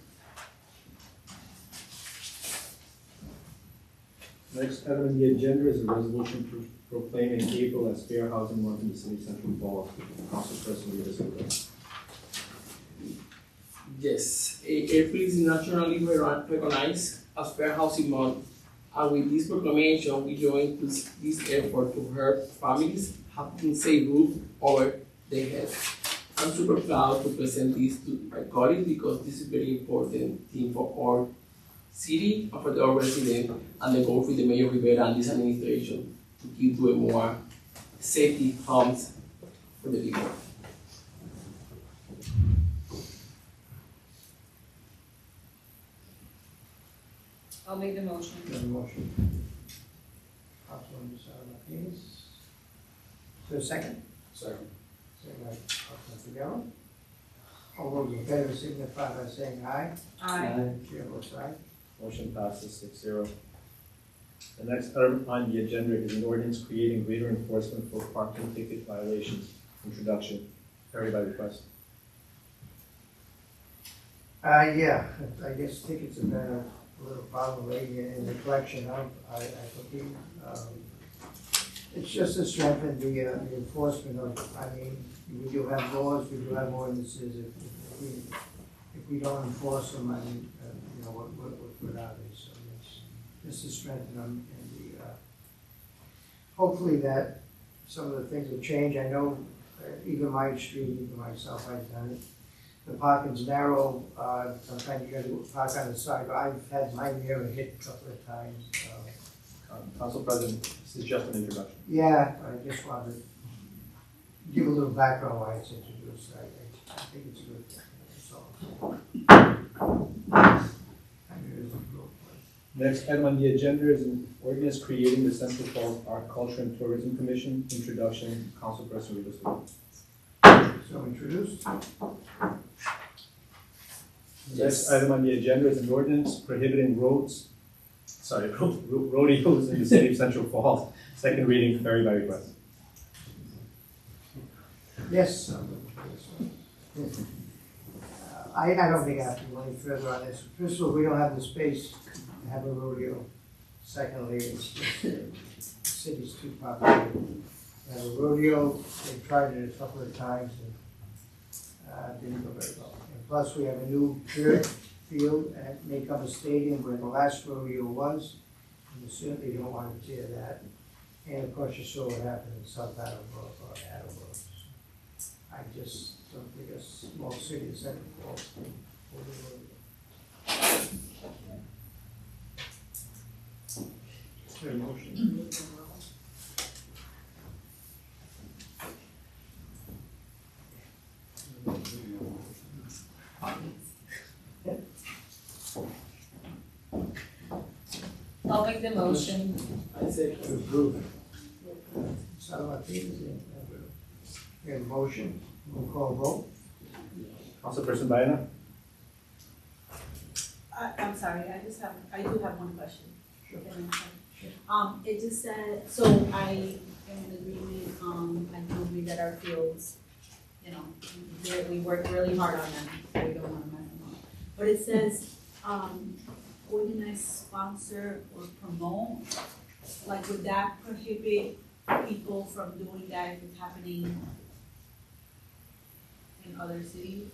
Next item on the agenda is a resolution proclaiming April as Fair Housing Month in the City of Central Falls. Councilperson Rivas Alvarez. Yes, April is nationally recognized as Fair Housing Month, and with this proclamation, we join this effort to help families have a safe roof over their heads. I'm super proud to present this to my colleagues because this is a very important thing for our city and for our residents, and the goal for the Mayor Rivera and this administration to keep doing more safety homes for the people. I'll make the motion. The motion. Councilman Martinez. Is there a second? Second. Second by Councilman Figueroa. All those in favor signify by saying aye. Aye. Chair votes aye. Motion passes 6-0. The next item on the agenda is an ordinance creating greater enforcement for parking ticket violations. Introduction. Carried by request. Yeah, I guess tickets have been a little problem lately in the collection of, I believe. It's just to strengthen the enforcement of, I mean, we do have laws, we do have ordinances, if we don't enforce them, I mean, you know, what good are they? So it's just to strengthen them, and hopefully that some of the things will change. I know even my street, even myself, I've done it. The parking's narrow, sometimes you gotta park on the side, but I've had my mirror hit a couple of times. Council President, this is just an introduction. Yeah, I just wanted to give a little background why it's introduced. I think it's a good thing, so. Next item on the agenda is an ordinance creating the Central Falls Art, Culture, and Tourism Commission. Introduction, Councilperson Rivas Alvarez. So introduced. Next item on the agenda is an ordinance prohibiting rodeos in the City of Central Falls. Second reading, carried by request. Yes. I don't think I have to go any further on this. First of all, we don't have the space to have a rodeo. Secondly, it's just the city's too populated. A rodeo, they tried it a couple of times and didn't go very well. And plus, we have a new dirt field and it may come a stadium where the last rodeo was. And we certainly don't want to tear that. And of course, you saw what happened in South Attleboro or Attleboro. I just don't think a small city is Central Falls can hold a rodeo. Is there a motion? I'll make the motion. I say To approve. Salvatier's in. We have a motion, we'll call vote. Councilperson Baena. I'm sorry, I do have one question. Sure. It just said, so I am in agreement, I do agree that our fields, you know, we work really hard on them, we don't wanna mess them up. But it says, organize, sponsor, or promote, like would that prohibit people from doing that if it's happening in other cities,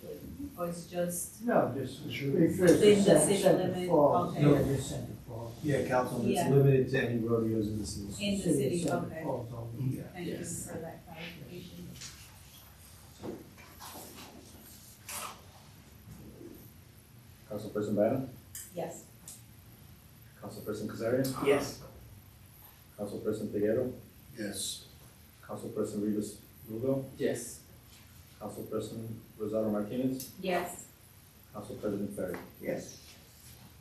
or it's just No, just, in the city limit? Okay. Yeah, just Center Falls. Yeah, council, it's Yeah. limited to any rodeos in the city. In the city, Center okay. Falls only, yeah. Thank you for that clarification. Councilperson Biden? Yes. Councilperson Kazarian? Yes. Councilperson Figueroa? Yes. Councilperson Rivas Lugo? Yes. Councilperson Rosado Martinez? Yes. Council President Ferry? Yes.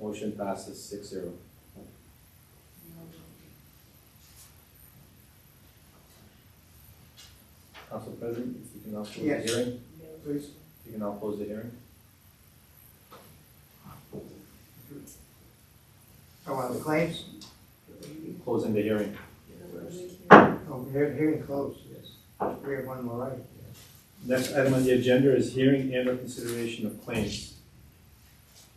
Motion passes 6-0. Council President, if you can now close the Yes. hearing. Please. You can now close the hearing. Oh, on the claims? Closing the hearing. Oh, hearing closed, yes. We have one more right, yes. Next item on the agenda is hearing and or consideration of claims.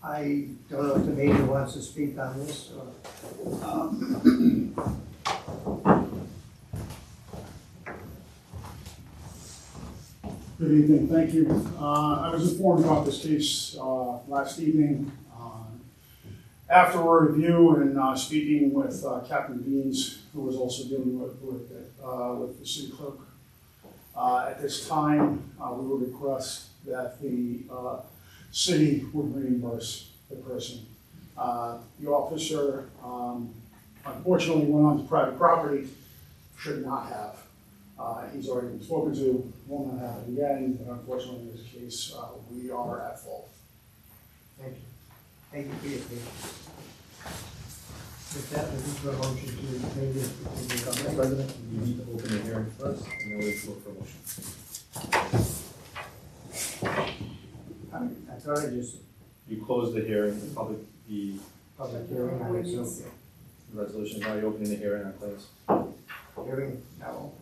I don't know if the mayor wants to speak on this, or, Good evening, thank you. I was informed about this case last evening. After a review and speaking with Captain Beans, who was also dealing with the city clerk, at this time, we would request that the city would reimburse the person. The officer unfortunately went onto private property, should not have. He's already been spoken to, will not happen again, but unfortunately in this case, we are at fault. thank you. Thank you for your patience. With that, this is a motion to pay this. Council President, you need to open the hearing first, and then we'll look for a motion. I thought I just, You close the hearing, the public hearing, on it's okay. resolution, now you're opening the hearing on claims. Hearing now open.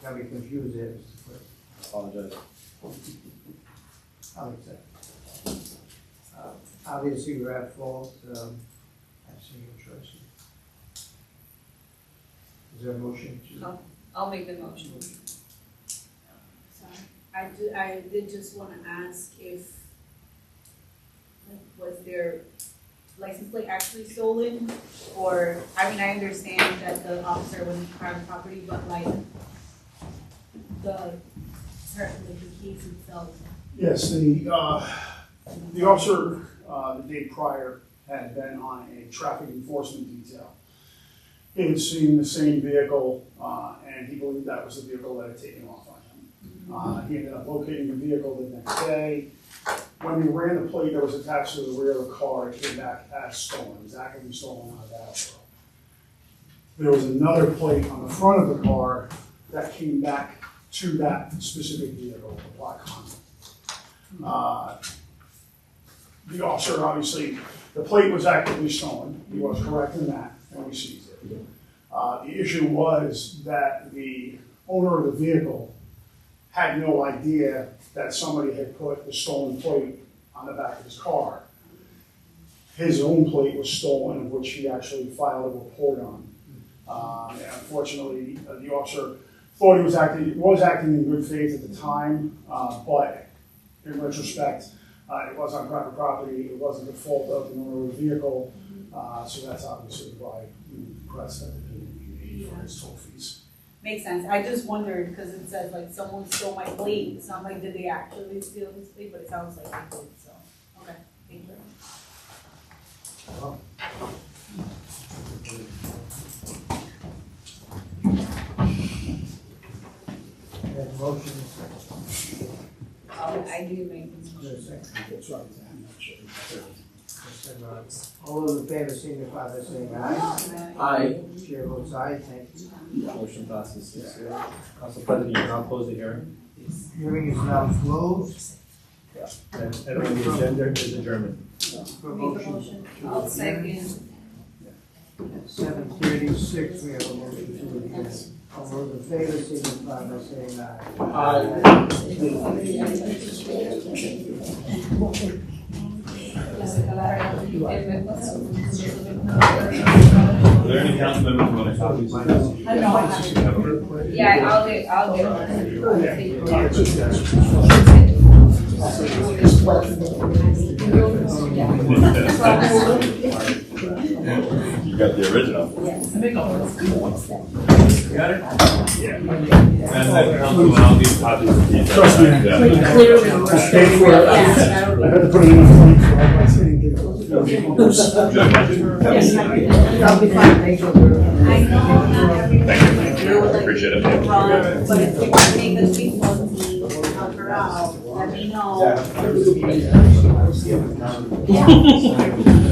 Got me confused there, Mr. Clerk. I apologize. I'll accept. Obviously, we're at fault, I see your choice. Is there a motion to? I'll make the motion. Sorry, I did just wanna ask if, like, was their license plate actually stolen? Or, I mean, I understand that the officer was in private property, but like, the case itself. Yes, the officer, the day prior, had been on a traffic enforcement detail. He had seen the same vehicle, and he believed that was the vehicle that had taken off on him. He ended up locating the vehicle the next day. When we ran the plate that was attached to the rear of the car, it came back as stolen, exactly stolen out of Attleboro. There was another plate on the front of the car that came back to that specific vehicle, the black Honda. The officer, obviously, the plate was actively stolen, he was correct in that, and we seized it. The issue was that the owner of the vehicle had no idea that somebody had put the stolen plate on the back of his car. His own plate was stolen, which he actually filed a report on. And unfortunately, the officer thought he was acting in good faith at the time, but in retrospect, it was on private property, it wasn't the fault of the owner of the vehicle, so that's obviously why we request that he be for his toll fees. Makes sense, I just wondered, because it says like someone stole my plate, it's not like did they actually steal this plate, but it sounds like they did, so, okay, thank you. There's a motion. I do make this There's a motion. second. That's right, I'm not sure. All those in favor signify by saying aye. Aye. Chair votes aye, thank you. Motion passes 6-0. Council President, you can now close the hearing. Hearing is now closed. Next item on the agenda is adjournment. For motion. I'll second. 7:36, we have a motion to adjourn. All those in favor signify by saying aye. Aye. Are there any council members who want to copy? Yeah, I'll get You got the original. Yes. Got it? Yeah. And then council, and I'll leave copies of these. Trust me. Yeah. Clearly. I paid for it. I had to put it in a phone, so I sitting there. Yes. I'll be fine, thank you. I know not everyone. Thank you. Appreciate it. But if you make the people help her out, let me know. Yeah.